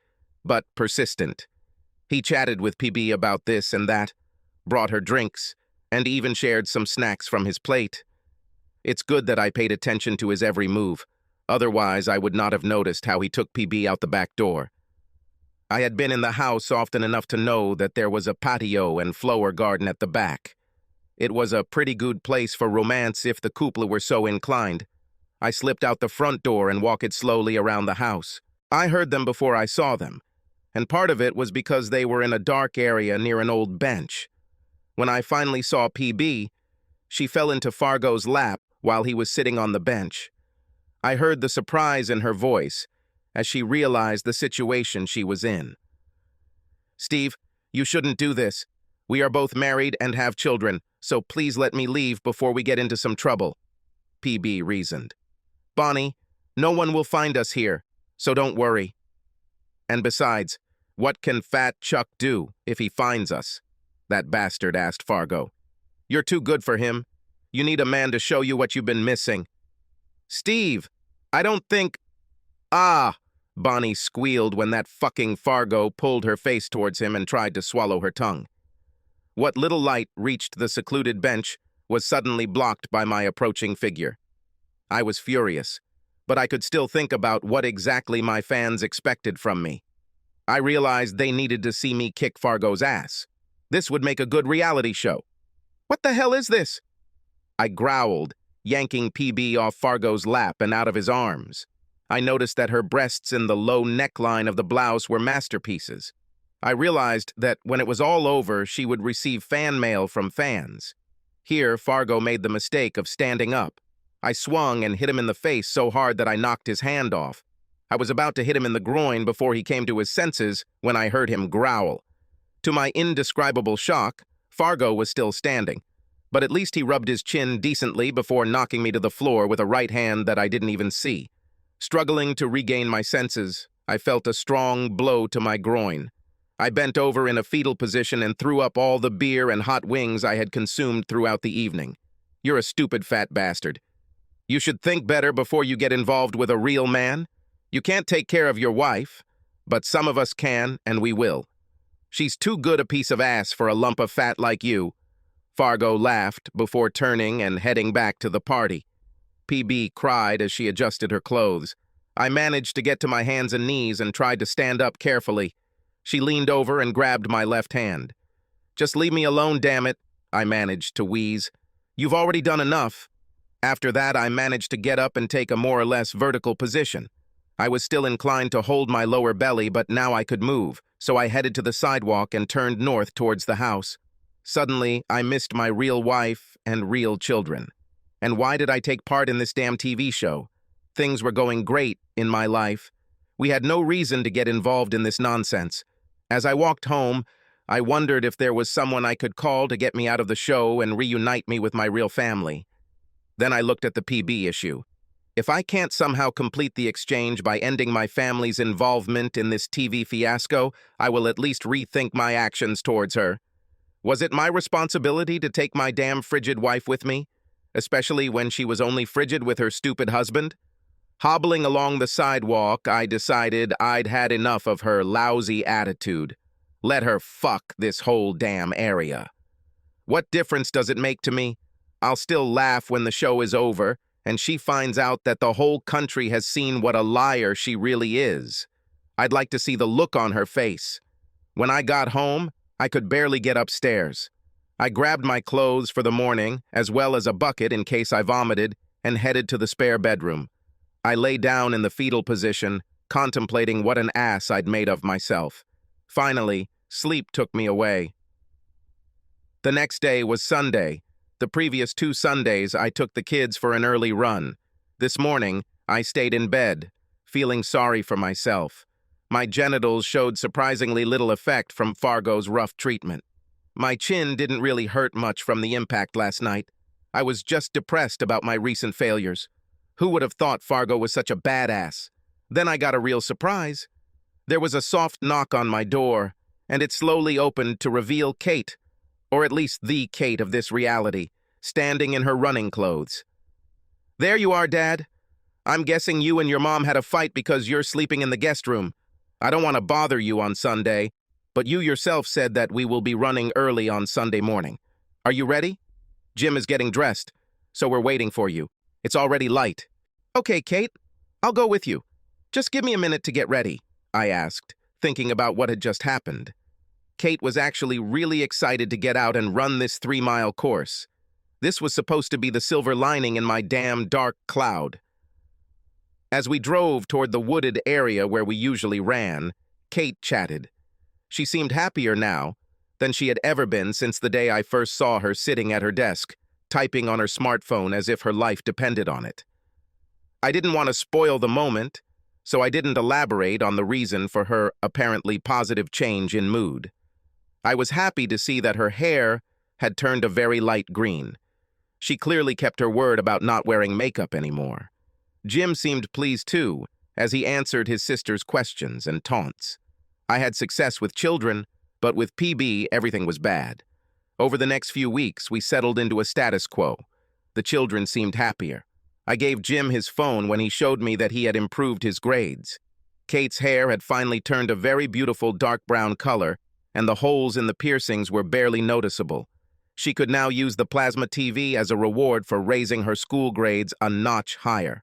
but persistent. He chatted with PB about this and that, brought her drinks, and even shared some snacks from his plate. It's good that I paid attention to his every move. Otherwise, I would not have noticed how he took PB out the back door. I had been in the house often enough to know that there was a patio and flower garden at the back. It was a pretty good place for romance if the couple were so inclined. I slipped out the front door and walked slowly around the house. I heard them before I saw them, and part of it was because they were in a dark area near an old bench. When I finally saw PB, she fell into Fargo's lap while he was sitting on the bench. I heard the surprise in her voice as she realized the situation she was in. "Steve, you shouldn't do this. We are both married and have children, so please let me leave before we get into some trouble," PB reasoned. "Bonnie, no one will find us here, so don't worry. And besides, what can Fat Chuck do if he finds us?" that bastard asked Fargo. "You're too good for him. You need a man to show you what you've been missing." "Steve, I don't think—" "Ah!" Bonnie squealed when that fucking Fargo pulled her face towards him and tried to swallow her tongue. What little light reached the secluded bench was suddenly blocked by my approaching figure. I was furious, but I could still think about what exactly my fans expected from me. I realized they needed to see me kick Fargo's ass. This would make a good reality show. "What the hell is this?" I growled, yanking PB off Fargo's lap and out of his arms. I noticed that her breasts and the low neckline of the blouse were masterpieces. I realized that when it was all over, she would receive fan mail from fans. Here, Fargo made the mistake of standing up. I swung and hit him in the face so hard that I knocked his hand off. I was about to hit him in the groin before he came to his senses when I heard him growl. To my indescribable shock, Fargo was still standing, but at least he rubbed his chin decently before knocking me to the floor with a right hand that I didn't even see. Struggling to regain my senses, I felt a strong blow to my groin. I bent over in a fetal position and threw up all the beer and hot wings I had consumed throughout the evening. "You're a stupid fat bastard. You should think better before you get involved with a real man. You can't take care of your wife, but some of us can, and we will. She's too good a piece of ass for a lump of fat like you." Fargo laughed before turning and heading back to the party. PB cried as she adjusted her clothes. I managed to get to my hands and knees and tried to stand up carefully. She leaned over and grabbed my left hand. "Just leave me alone, damn it," I managed to wheeze. "You've already done enough." After that, I managed to get up and take a more or less vertical position. I was still inclined to hold my lower belly, but now I could move, so I headed to the sidewalk and turned north towards the house. Suddenly, I missed my real wife and real children. And why did I take part in this damn TV show? Things were going great in my life. We had no reason to get involved in this nonsense. As I walked home, I wondered if there was someone I could call to get me out of the show and reunite me with my real family. Then I looked at the PB issue. If I can't somehow complete the exchange by ending my family's involvement in this TV fiasco, I will at least rethink my actions towards her. Was it my responsibility to take my damn frigid wife with me? Especially when she was only frigid with her stupid husband? Hobbling along the sidewalk, I decided I'd had enough of her lousy attitude. Let her fuck this whole damn area. What difference does it make to me? I'll still laugh when the show is over, and she finds out that the whole country has seen what a liar she really is. I'd like to see the look on her face. When I got home, I could barely get upstairs. I grabbed my clothes for the morning, as well as a bucket in case I vomited, and headed to the spare bedroom. I lay down in the fetal position, contemplating what an ass I'd made of myself. Finally, sleep took me away. The next day was Sunday. The previous 2 Sundays, I took the kids for an early run. This morning, I stayed in bed, feeling sorry for myself. My genitals showed surprisingly little effect from Fargo's rough treatment. My chin didn't really hurt much from the impact last night. I was just depressed about my recent failures. Who would have thought Fargo was such a badass? Then I got a real surprise. There was a soft knock on my door, and it slowly opened to reveal Kate, or at least the Kate of this reality, standing in her running clothes. "There you are, Dad. I'm guessing you and your mom had a fight because you're sleeping in the guest room. I don't want to bother you on Sunday, but you yourself said that we will be running early on Sunday morning. Are you ready? Jim is getting dressed, so we're waiting for you. It's already light." "Okay, Kate, I'll go with you. Just give me a minute to get ready," I asked, thinking about what had just happened. Kate was actually really excited to get out and run this 3-mile course. This was supposed to be the silver lining in my damn dark cloud. As we drove toward the wooded area where we usually ran, Kate chatted. She seemed happier now than she had ever been since the day I first saw her sitting at her desk, typing on her smartphone as if her life depended on it. I didn't want to spoil the moment, so I didn't elaborate on the reason for her apparently positive change in mood. I was happy to see that her hair had turned a very light green. She clearly kept her word about not wearing makeup anymore. Jim seemed pleased too, as he answered his sister's questions and taunts. I had success with children, but with PB, everything was bad. Over the next few weeks, we settled into a status quo. The children seemed happier. I gave Jim his phone when he showed me that he had improved his grades. Kate's hair had finally turned a very beautiful dark brown color, and the holes in the piercings were barely noticeable. She could now use the plasma TV as a reward for raising her school grades a notch higher.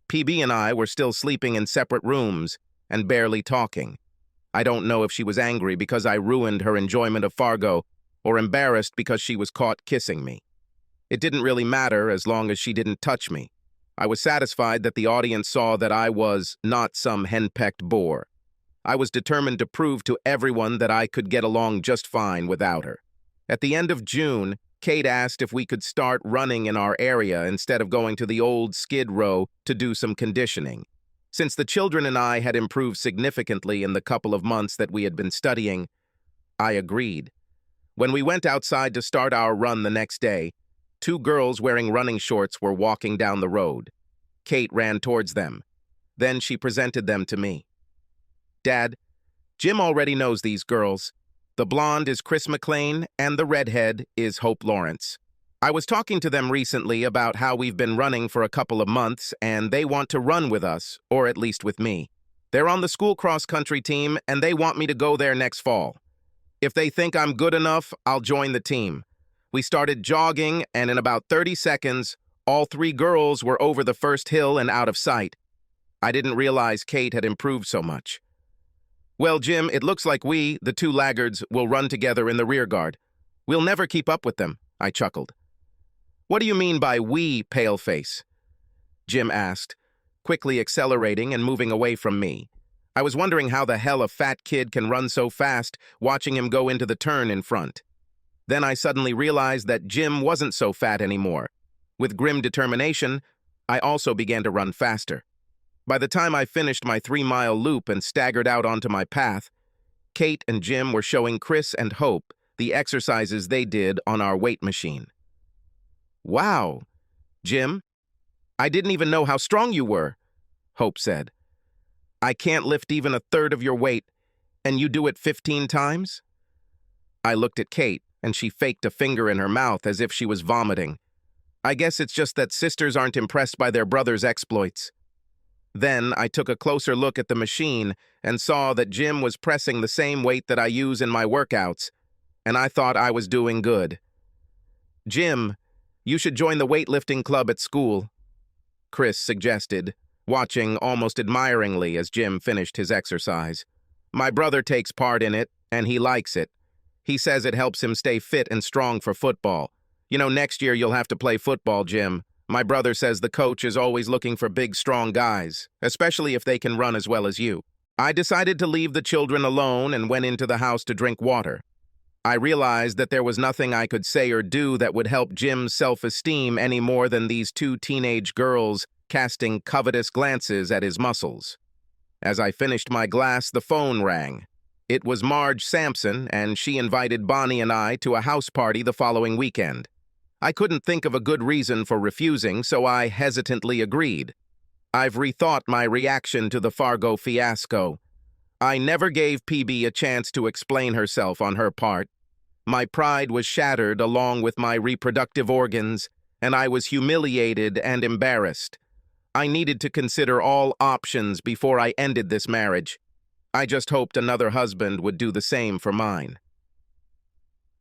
PB and I were still sleeping in separate rooms and barely talking. I don't know if she was angry because I ruined her enjoyment of Fargo or embarrassed because she was caught kissing me. It didn't really matter as long as she didn't touch me. I was satisfied that the audience saw that I was not some henpecked bore. I was determined to prove to everyone that I could get along just fine without her. At the end of June, Kate asked if we could start running in our area instead of going to the old Skid Row to do some conditioning. Since the children and I had improved significantly in the couple of months that we had been studying, I agreed. When we went outside to start our run the next day, 2 girls wearing running shorts were walking down the road. Kate ran towards them. Then she presented them to me. Dad, Jim already knows these girls. The blonde is Chris McLean, and the redhead is Hope Lawrence. I was talking to them recently about how we've been running for a couple of months, and they want to run with us, or at least with me. They're on the school cross-country team, and they want me to go there next fall. If they think I'm good enough, I'll join the team. We started jogging, and in about 30 seconds, all 3 girls were over the first hill and out of sight. I didn't realize Kate had improved so much. Well, Jim, it looks like we, the 2 laggards, will run together in the rear guard. We'll never keep up with them, I chuckled. What do you mean by we, paleface? Jim asked, quickly accelerating and moving away from me. I was wondering how the hell a fat kid can run so fast, watching him go into the turn in front. Then I suddenly realized that Jim wasn't so fat anymore. With grim determination, I also began to run faster. By the time I finished my 3-mile loop and staggered out onto my path, Kate and Jim were showing Chris and Hope the exercises they did on our weight machine. Wow, Jim, I didn't even know how strong you were, Hope said. I can't lift even a third of your weight, and you do it 15 times? I looked at Kate, and she faked a finger in her mouth as if she was vomiting. I guess it's just that sisters aren't impressed by their brother's exploits. Then I took a closer look at the machine and saw that Jim was pressing the same weight that I use in my workouts, and I thought I was doing good. Jim, you should join the weightlifting club at school, Chris suggested, watching almost admiringly as Jim finished his exercise. My brother takes part in it, and he likes it. He says it helps him stay fit and strong for football. You know, next year you'll have to play football, Jim. My brother says the coach is always looking for big, strong guys, especially if they can run as well as you. I decided to leave the children alone and went into the house to drink water. I realized that there was nothing I could say or do that would help Jim's self-esteem any more than these 2 teenage girls casting covetous glances at his muscles. As I finished my glass, the phone rang. It was Marge Sampson, and she invited Bonnie and I to a house party the following weekend. I couldn't think of a good reason for refusing, so I hesitantly agreed. I've rethought my reaction to the Fargo fiasco. I never gave PB a chance to explain herself on her part. My pride was shattered along with my reproductive organs, and I was humiliated and embarrassed. I needed to consider all options before I ended this marriage. I just hoped another husband would do the same for mine.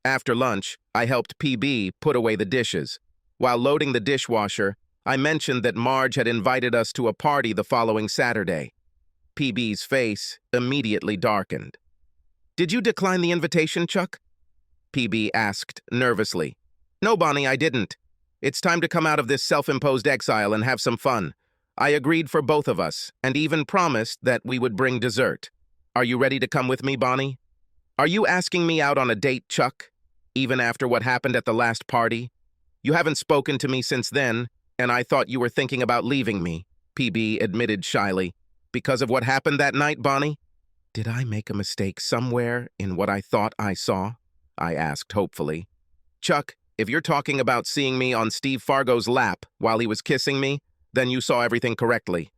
After lunch, I helped PB put away the dishes. While loading the dishwasher, I mentioned that Marge had invited us to a party the following Saturday. PB's face immediately darkened. Did you decline the invitation, Chuck? PB asked nervously. No, Bonnie, I didn't. It's time to come out of this self-imposed exile and have some fun. I agreed for both of us, and even promised that we would bring dessert. Are you ready to come with me, Bonnie? Are you asking me out on a date, Chuck? Even after what happened at the last party? You haven't spoken to me since then, and I thought you were thinking about leaving me, PB admitted shyly. Because of what happened that night, Bonnie? Did I make a mistake somewhere in what I thought I saw? I asked hopefully. Chuck, if you're talking about seeing me on Steve Fargo's lap while he was kissing me, then you saw everything correctly,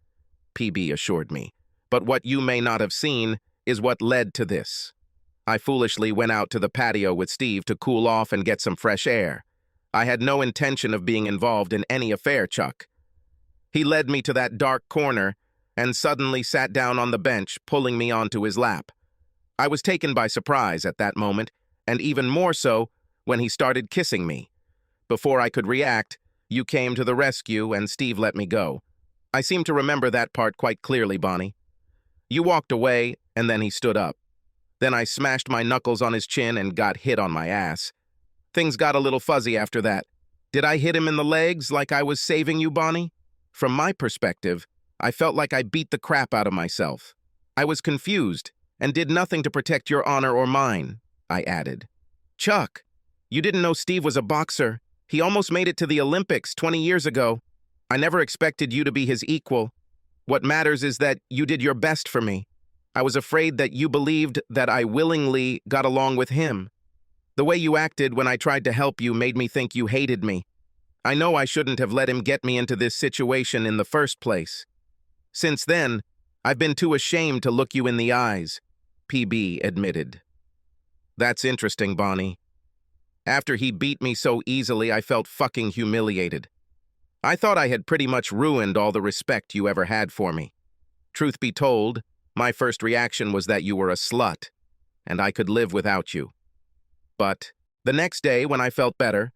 PB assured me. But what you may not have seen is what led to this. I foolishly went out to the patio with Steve to cool off and get some fresh air. I had no intention of being involved in any affair, Chuck. He led me to that dark corner and suddenly sat down on the bench, pulling me onto his lap. I was taken by surprise at that moment, and even more so when he started kissing me. Before I could react, you came to the rescue and Steve let me go. I seem to remember that part quite clearly, Bonnie. You walked away, and then he stood up. Then I smashed my knuckles on his chin and got hit on my ass. Things got a little fuzzy after that. Did I hit him in the legs like I was saving you, Bonnie? From my perspective, I felt like I beat the crap out of myself. I was confused and did nothing to protect your honor or mine, I added. Chuck, you didn't know Steve was a boxer. He almost made it to the Olympics 20 years ago. I never expected you to be his equal. What matters is that you did your best for me. I was afraid that you believed that I willingly got along with him. The way you acted when I tried to help you made me think you hated me. I know I shouldn't have let him get me into this situation in the first place. Since then, I've been too ashamed to look you in the eyes, PB admitted. That's interesting, Bonnie. After he beat me so easily, I felt fucking humiliated. I thought I had pretty much ruined all the respect you ever had for me. Truth be told, my first reaction was that you were a slut, and I could live without you. But the next day, when I felt better,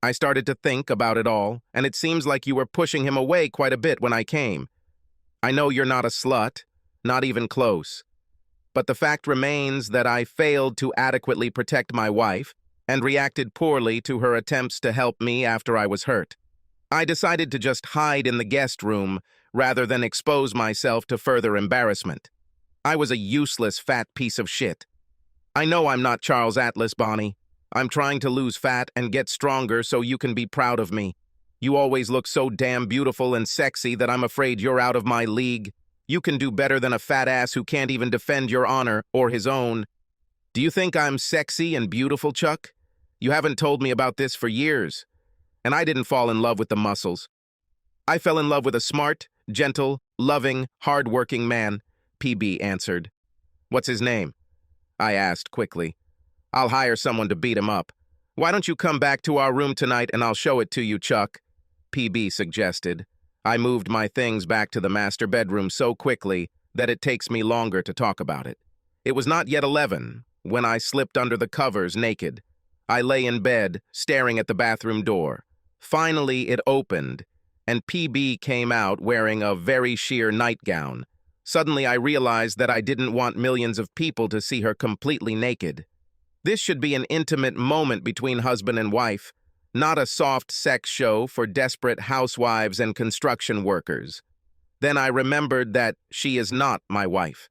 I started to think about it all, and it seems like you were pushing him away quite a bit when I came. I know you're not a slut, not even close. But the fact remains that I failed to adequately protect my wife and reacted poorly to her attempts to help me after I was hurt. I decided to just hide in the guest room rather than expose myself to further embarrassment. I was a useless fat piece of shit. I know I'm not Charles Atlas, Bonnie. I'm trying to lose fat and get stronger so you can be proud of me. You always look so damn beautiful and sexy that I'm afraid you're out of my league. You can do better than a fat ass who can't even defend your honor or his own. Do you think I'm sexy and beautiful, Chuck? You haven't told me about this for years. And I didn't fall in love with the muscles. I fell in love with a smart, gentle, loving, hard-working man, PB answered. What's his name? I asked quickly. I'll hire someone to beat him up. Why don't you come back to our room tonight and I'll show it to you, Chuck? PB suggested. I moved my things back to the master bedroom so quickly that it takes me longer to talk about it. It was not yet 11 when I slipped under the covers naked. I lay in bed, staring at the bathroom door. Finally, it opened, and PB came out wearing a very sheer nightgown. Suddenly, I realized that I didn't want millions of people to see her completely naked. This should be an intimate moment between husband and wife, not a soft sex show for desperate housewives and construction workers. Then I remembered that she is not my wife.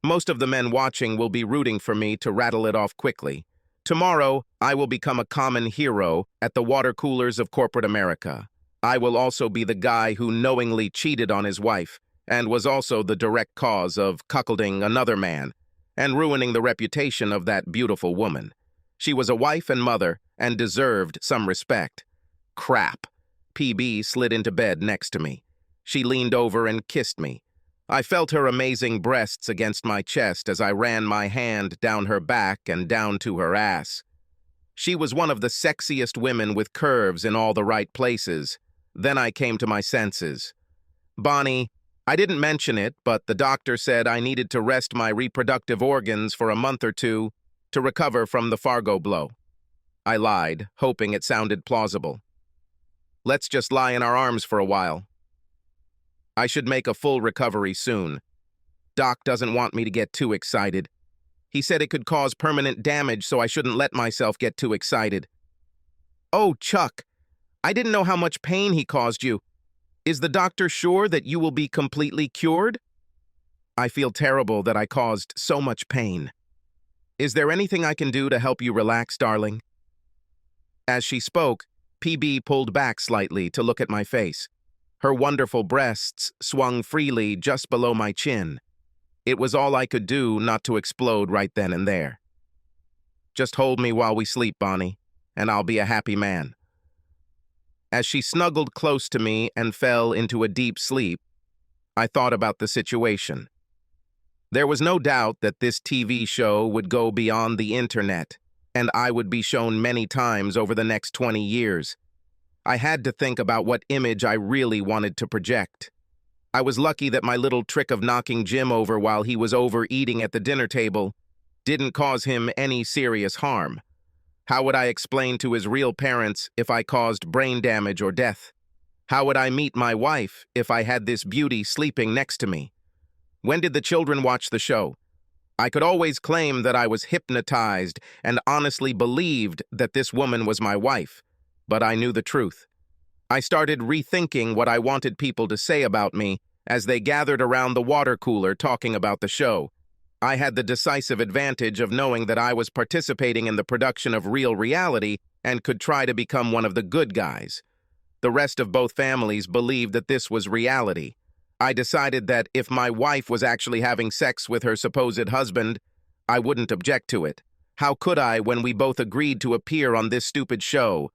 Most of the men watching will be rooting for me to rattle it off quickly. Tomorrow, I will become a common hero at the water coolers of corporate America. I will also be the guy who knowingly cheated on his wife and was also the direct cause of cuckolding another man and ruining the reputation of that beautiful woman. She was a wife and mother and deserved some respect. Crap. PB slid into bed next to me. She leaned over and kissed me. I felt her amazing breasts against my chest as I ran my hand down her back and down to her ass. She was one of the sexiest women with curves in all the right places. Then I came to my senses. Bonnie, I didn't mention it, but the doctor said I needed to rest my reproductive organs for a month or two to recover from the Fargo blow. I lied, hoping it sounded plausible. Let's just lie in our arms for a while. I should make a full recovery soon. Doc doesn't want me to get too excited. He said it could cause permanent damage, so I shouldn't let myself get too excited. Oh, Chuck, I didn't know how much pain he caused you. Is the doctor sure that you will be completely cured? I feel terrible that I caused so much pain. Is there anything I can do to help you relax, darling? As she spoke, PB pulled back slightly to look at my face. Her wonderful breasts swung freely just below my chin. It was all I could do not to explode right then and there. "Just hold me while we sleep, Bonnie, and I'll be a happy man." As she snuggled close to me and fell into a deep sleep, I thought about the situation. There was no doubt that this TV show would go beyond the internet, and I would be shown many times over the next 20 years. I had to think about what image I really wanted to project. I was lucky that my little trick of knocking Jim over while he was overeating at the dinner table didn't cause him any serious harm. How would I explain to his real parents if I caused brain damage or death? How would I meet my wife if I had this beauty sleeping next to me? When did the children watch the show? I could always claim that I was hypnotized and honestly believed that this woman was my wife, but I knew the truth. I started rethinking what I wanted people to say about me as they gathered around the water cooler talking about the show. I had the decisive advantage of knowing that I was participating in the production of real reality and could try to become one of the good guys. The rest of both families believed that this was reality. I decided that if my wife was actually having sex with her supposed husband, I wouldn't object to it. How could I when we both agreed to appear on this stupid show?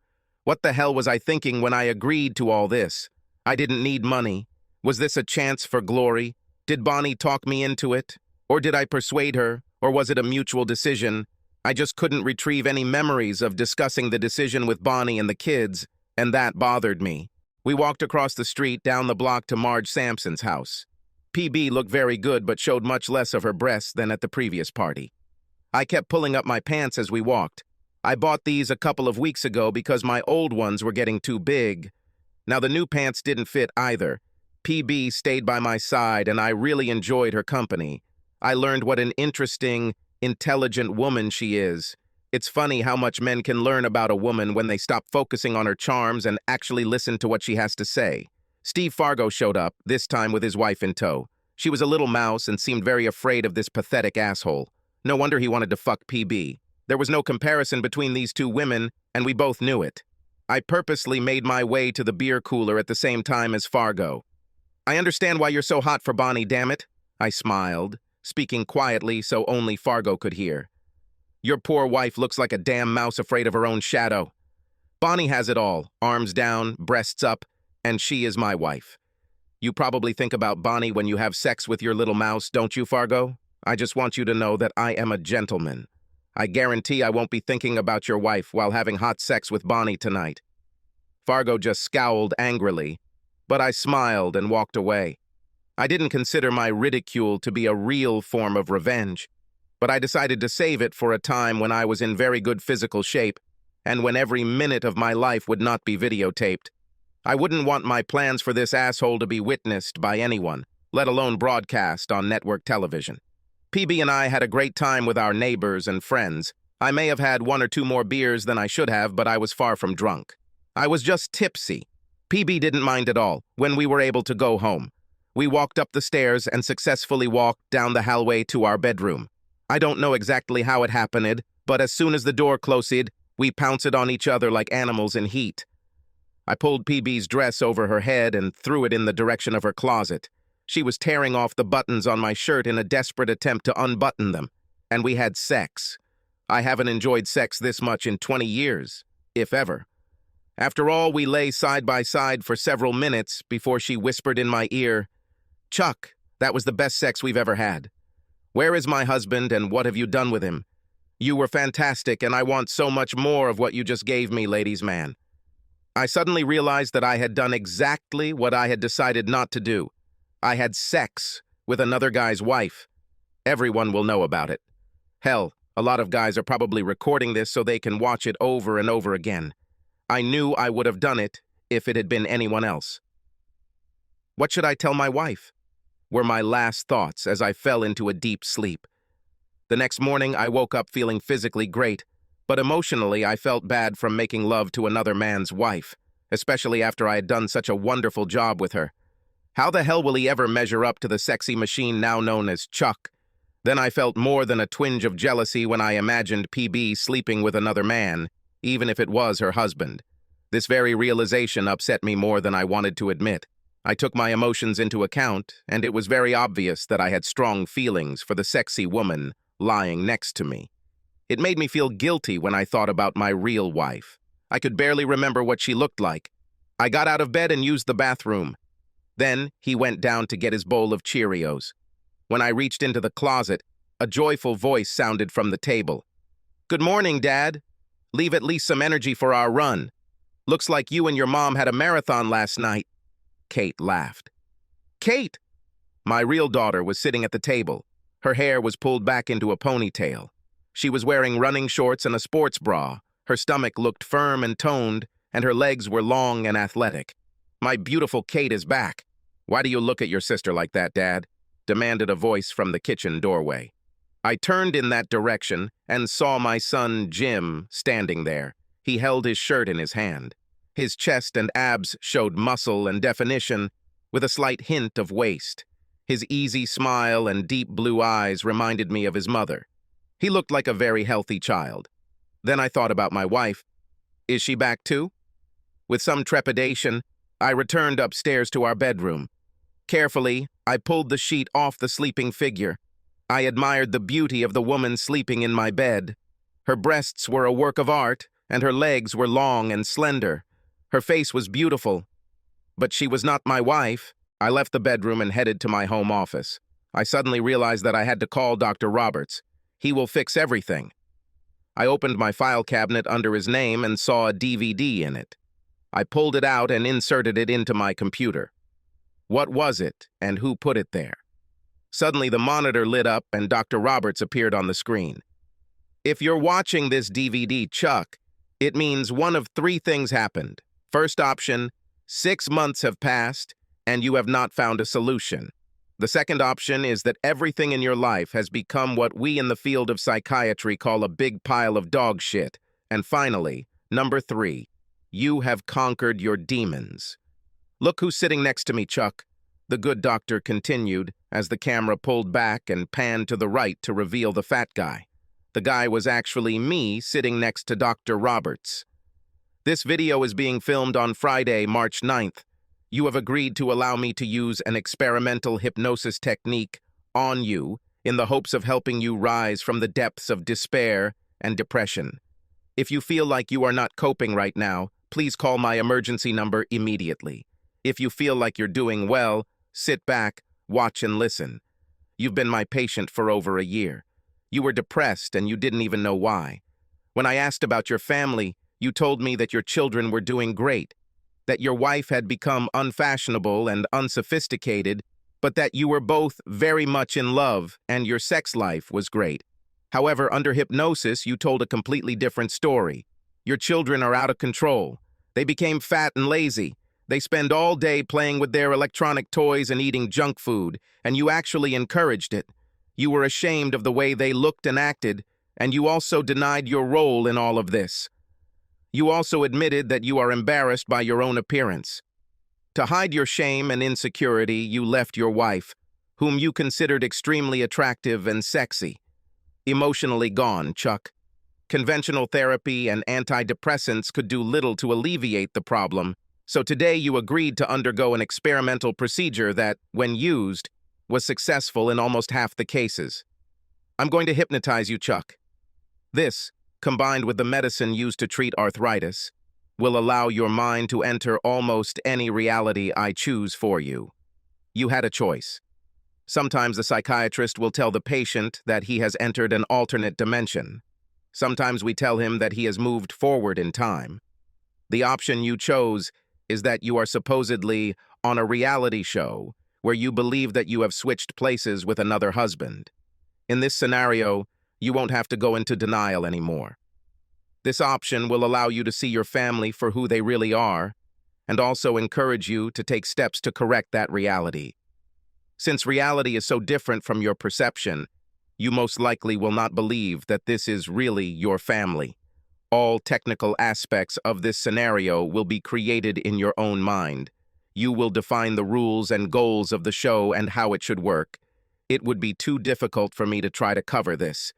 What the hell was I thinking when I agreed to all this? I didn't need money. Was this a chance for glory? Did Bonnie talk me into it? Or did I persuade her? Or was it a mutual decision? I just couldn't retrieve any memories of discussing the decision with Bonnie and the kids, and that bothered me. We walked across the street down the block to Marge Sampson's house. PB looked very good but showed much less of her breasts than at the previous party. I kept pulling up my pants as we walked. I bought these a couple of weeks ago because my old ones were getting too big. Now the new pants didn't fit either. PB stayed by my side and I really enjoyed her company. I learned what an interesting, intelligent woman she is. It's funny how much men can learn about a woman when they stop focusing on her charms and actually listen to what she has to say. Steve Fargo showed up, this time with his wife in tow. She was a little mouse and seemed very afraid of this pathetic asshole. No wonder he wanted to fuck PB. There was no comparison between these two women, and we both knew it. I purposely made my way to the beer cooler at the same time as Fargo. "I understand why you're so hot for Bonnie, damn it," I smiled, speaking quietly so only Fargo could hear. "Your poor wife looks like a damn mouse afraid of her own shadow. Bonnie has it all, arms down, breasts up, and she is my wife. You probably think about Bonnie when you have sex with your little mouse, don't you, Fargo? I just want you to know that I am a gentleman. I guarantee I won't be thinking about your wife while having hot sex with Bonnie tonight." Fargo just scowled angrily, but I smiled and walked away. I didn't consider my ridicule to be a real form of revenge, but I decided to save it for a time when I was in very good physical shape and when every minute of my life would not be videotaped. I wouldn't want my plans for this asshole to be witnessed by anyone, let alone broadcast on network television. PB and I had a great time with our neighbors and friends. I may have had 1 or 2 more beers than I should have, but I was far from drunk. I was just tipsy. PB didn't mind at all when we were able to go home. We walked up the stairs and successfully walked down the hallway to our bedroom. I don't know exactly how it happened, but as soon as the door closed, we pounced on each other like animals in heat. I pulled PB's dress over her head and threw it in the direction of her closet. She was tearing off the buttons on my shirt in a desperate attempt to unbutton them, and we had sex. I haven't enjoyed sex this much in 20 years, if ever. After all, we lay side by side for several minutes before she whispered in my ear, "Chuck, that was the best sex we've ever had. Where is my husband and what have you done with him? You were fantastic and I want so much more of what you just gave me, ladies' man." I suddenly realized that I had done exactly what I had decided not to do. I had sex with another guy's wife. Everyone will know about it. Hell, a lot of guys are probably recording this so they can watch it over and over again. I knew I would have done it if it had been anyone else. What should I tell my wife? Were my last thoughts as I fell into a deep sleep. The next morning, I woke up feeling physically great, but emotionally, I felt bad from making love to another man's wife, especially after I had done such a wonderful job with her. How the hell will he ever measure up to the sexy machine now known as Chuck? Then I felt more than a twinge of jealousy when I imagined PB sleeping with another man, even if it was her husband. This very realization upset me more than I wanted to admit. I took my emotions into account, and it was very obvious that I had strong feelings for the sexy woman lying next to me. It made me feel guilty when I thought about my real wife. I could barely remember what she looked like. I got out of bed and used the bathroom. Then he went down to get his bowl of Cheerios. When I reached into the closet, a joyful voice sounded from the table. "Good morning, Dad. Leave at least some energy for our run. Looks like you and your mom had a marathon last night." Kate laughed. "Kate!" My real daughter was sitting at the table. Her hair was pulled back into a ponytail. She was wearing running shorts and a sports bra. Her stomach looked firm and toned, and her legs were long and athletic. "My beautiful Kate is back." "Why do you look at your sister like that, Dad?" demanded a voice from the kitchen doorway. I turned in that direction and saw my son, Jim, standing there. He held his shirt in his hand. His chest and abs showed muscle and definition, with a slight hint of waist. His easy smile and deep blue eyes reminded me of his mother. He looked like a very healthy child. Then I thought about my wife. Is she back too? With some trepidation, I returned upstairs to our bedroom. Carefully, I pulled the sheet off the sleeping figure. I admired the beauty of the woman sleeping in my bed. Her breasts were a work of art, and her legs were long and slender. Her face was beautiful. But she was not my wife. I left the bedroom and headed to my home office. I suddenly realized that I had to call Dr. Roberts. He will fix everything. I opened my file cabinet under his name and saw a DVD in it. I pulled it out and inserted it into my computer. What was it, and who put it there? Suddenly, the monitor lit up and Dr. Roberts appeared on the screen. If you're watching this DVD, Chuck, it means one of three things happened. First option, 6 months have passed and you have not found a solution. The second option is that everything in your life has become what we in the field of psychiatry call a big pile of dog shit. And finally, number 3, you have conquered your demons. Look who's sitting next to me, Chuck, the good doctor continued as the camera pulled back and panned to the right to reveal the fat guy. The guy was actually me sitting next to Dr. Roberts. This video is being filmed on Friday, March 9th. You have agreed to allow me to use an experimental hypnosis technique on you in the hopes of helping you rise from the depths of despair and depression. If you feel like you are not coping right now, please call my emergency number immediately. If you feel like you're doing well, sit back, watch and listen. You've been my patient for over a year. You were depressed and you didn't even know why. When I asked about your family, you told me that your children were doing great, that your wife had become unfashionable and unsophisticated, but that you were both very much in love and your sex life was great. However, under hypnosis, you told a completely different story. Your children are out of control. They became fat and lazy. They spend all day playing with their electronic toys and eating junk food, and you actually encouraged it. You were ashamed of the way they looked and acted, and you also denied your role in all of this. You also admitted that you are embarrassed by your own appearance. To hide your shame and insecurity, you left your wife, whom you considered extremely attractive and sexy. Emotionally gone, Chuck. Conventional therapy and antidepressants could do little to alleviate the problem, so today you agreed to undergo an experimental procedure that, when used, was successful in almost half the cases. I'm going to hypnotize you, Chuck. This, combined with the medicine used to treat arthritis, will allow your mind to enter almost any reality I choose for you. You had a choice. Sometimes the psychiatrist will tell the patient that he has entered an alternate dimension. Sometimes we tell him that he has moved forward in time. The option you chose is that you are supposedly on a reality show where you believe that you have switched places with another husband. In this scenario, you won't have to go into denial anymore. This option will allow you to see your family for who they really are, and also encourage you to take steps to correct that reality. Since reality is so different from your perception, you most likely will not believe that this is really your family. All technical aspects of this scenario will be created in your own mind. You will define the rules and goals of the show and how it should work. It would be too difficult for me to try to cover this.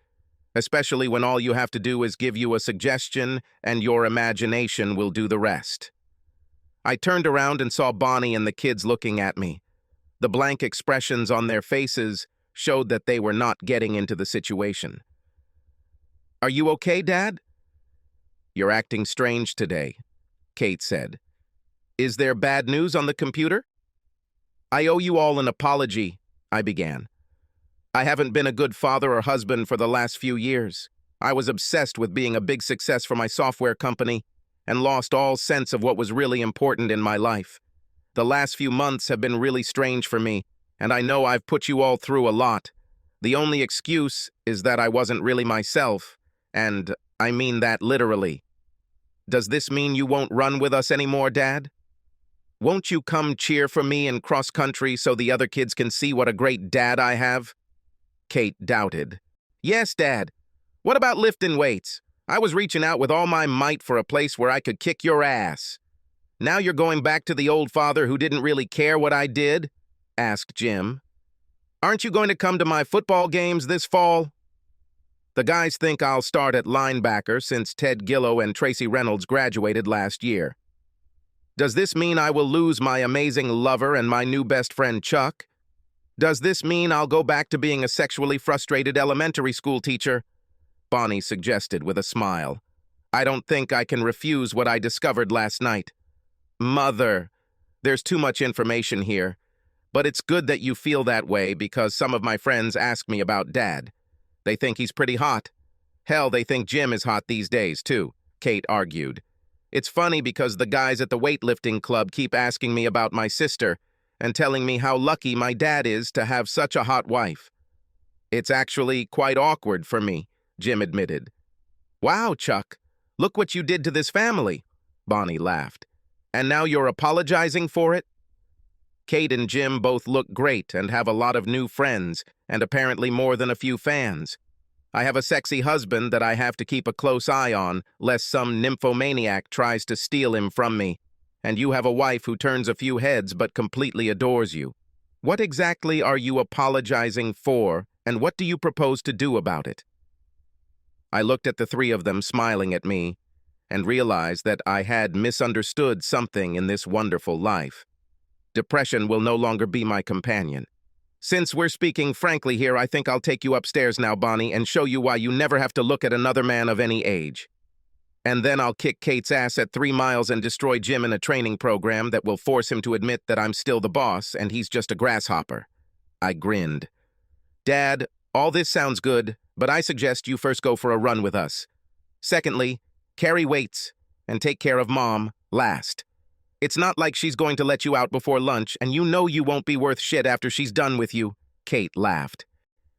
especially when all you have to do is give you a suggestion and your imagination will do the rest. I turned around and saw Bonnie and the kids looking at me. The blank expressions on their faces showed that they were not getting into the situation. "Are you okay, Dad?" "You're acting strange today," Kate said. "Is there bad news on the computer?" "I owe you all an apology," I began. "I haven't been a good father or husband for the last few years. I was obsessed with being a big success for my software company and lost all sense of what was really important in my life. The last few months have been really strange for me, and I know I've put you all through a lot. The only excuse is that I wasn't really myself, and I mean that literally. Does this mean you won't run with us anymore, Dad? Won't you come cheer for me in cross-country so the other kids can see what a great dad I have?" Kate doubted. "Yes, Dad. What about lifting weights? I was reaching out with all my might for a place where I could kick your ass. Now you're going back to the old father who didn't really care what I did?" asked Jim. "Aren't you going to come to my football games this fall?" "The guys think I'll start at linebacker since Ted Gillow and Tracy Reynolds graduated last year. Does this mean I will lose my amazing lover and my new best friend Chuck? Does this mean I'll go back to being a sexually frustrated elementary school teacher?" Bonnie suggested with a smile. "I don't think I can refuse what I discovered last night." "Mother, there's too much information here. But it's good that you feel that way because some of my friends ask me about Dad. They think he's pretty hot. Hell, they think Jim is hot these days, too," Kate argued. "It's funny because the guys at the weightlifting club keep asking me about my sister and telling me how lucky my dad is to have such a hot wife." "It's actually quite awkward for me," Jim admitted. "Wow, Chuck, look what you did to this family," Bonnie laughed. "And now you're apologizing for it?" Kate and Jim both look great and have a lot of new friends and apparently more than a few fans. I have a sexy husband that I have to keep a close eye on, lest some nymphomaniac tries to steal him from me. And you have a wife who turns a few heads but completely adores you. What exactly are you apologizing for, and what do you propose to do about it?" I looked at the three of them smiling at me and realized that I had misunderstood something in this wonderful life. Depression will no longer be my companion. "Since we're speaking frankly here, I think I'll take you upstairs now, Bonnie, and show you why you never have to look at another man of any age. And then I'll kick Kate's ass at 3 miles and destroy Jim in a training program that will force him to admit that I'm still the boss and he's just a grasshopper." I grinned. "Dad, all this sounds good, but I suggest you first go for a run with us. Secondly, carry weights and take care of Mom last. It's not like she's going to let you out before lunch, and you know you won't be worth shit after she's done with you." Kate laughed.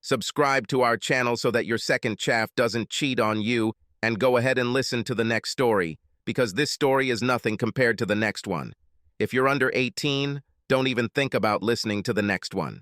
"Subscribe to our channel so that your second chaff doesn't cheat on you, and go ahead and listen to the next story, because this story is nothing compared to the next one. If you're under 18, don't even think about listening to the next one."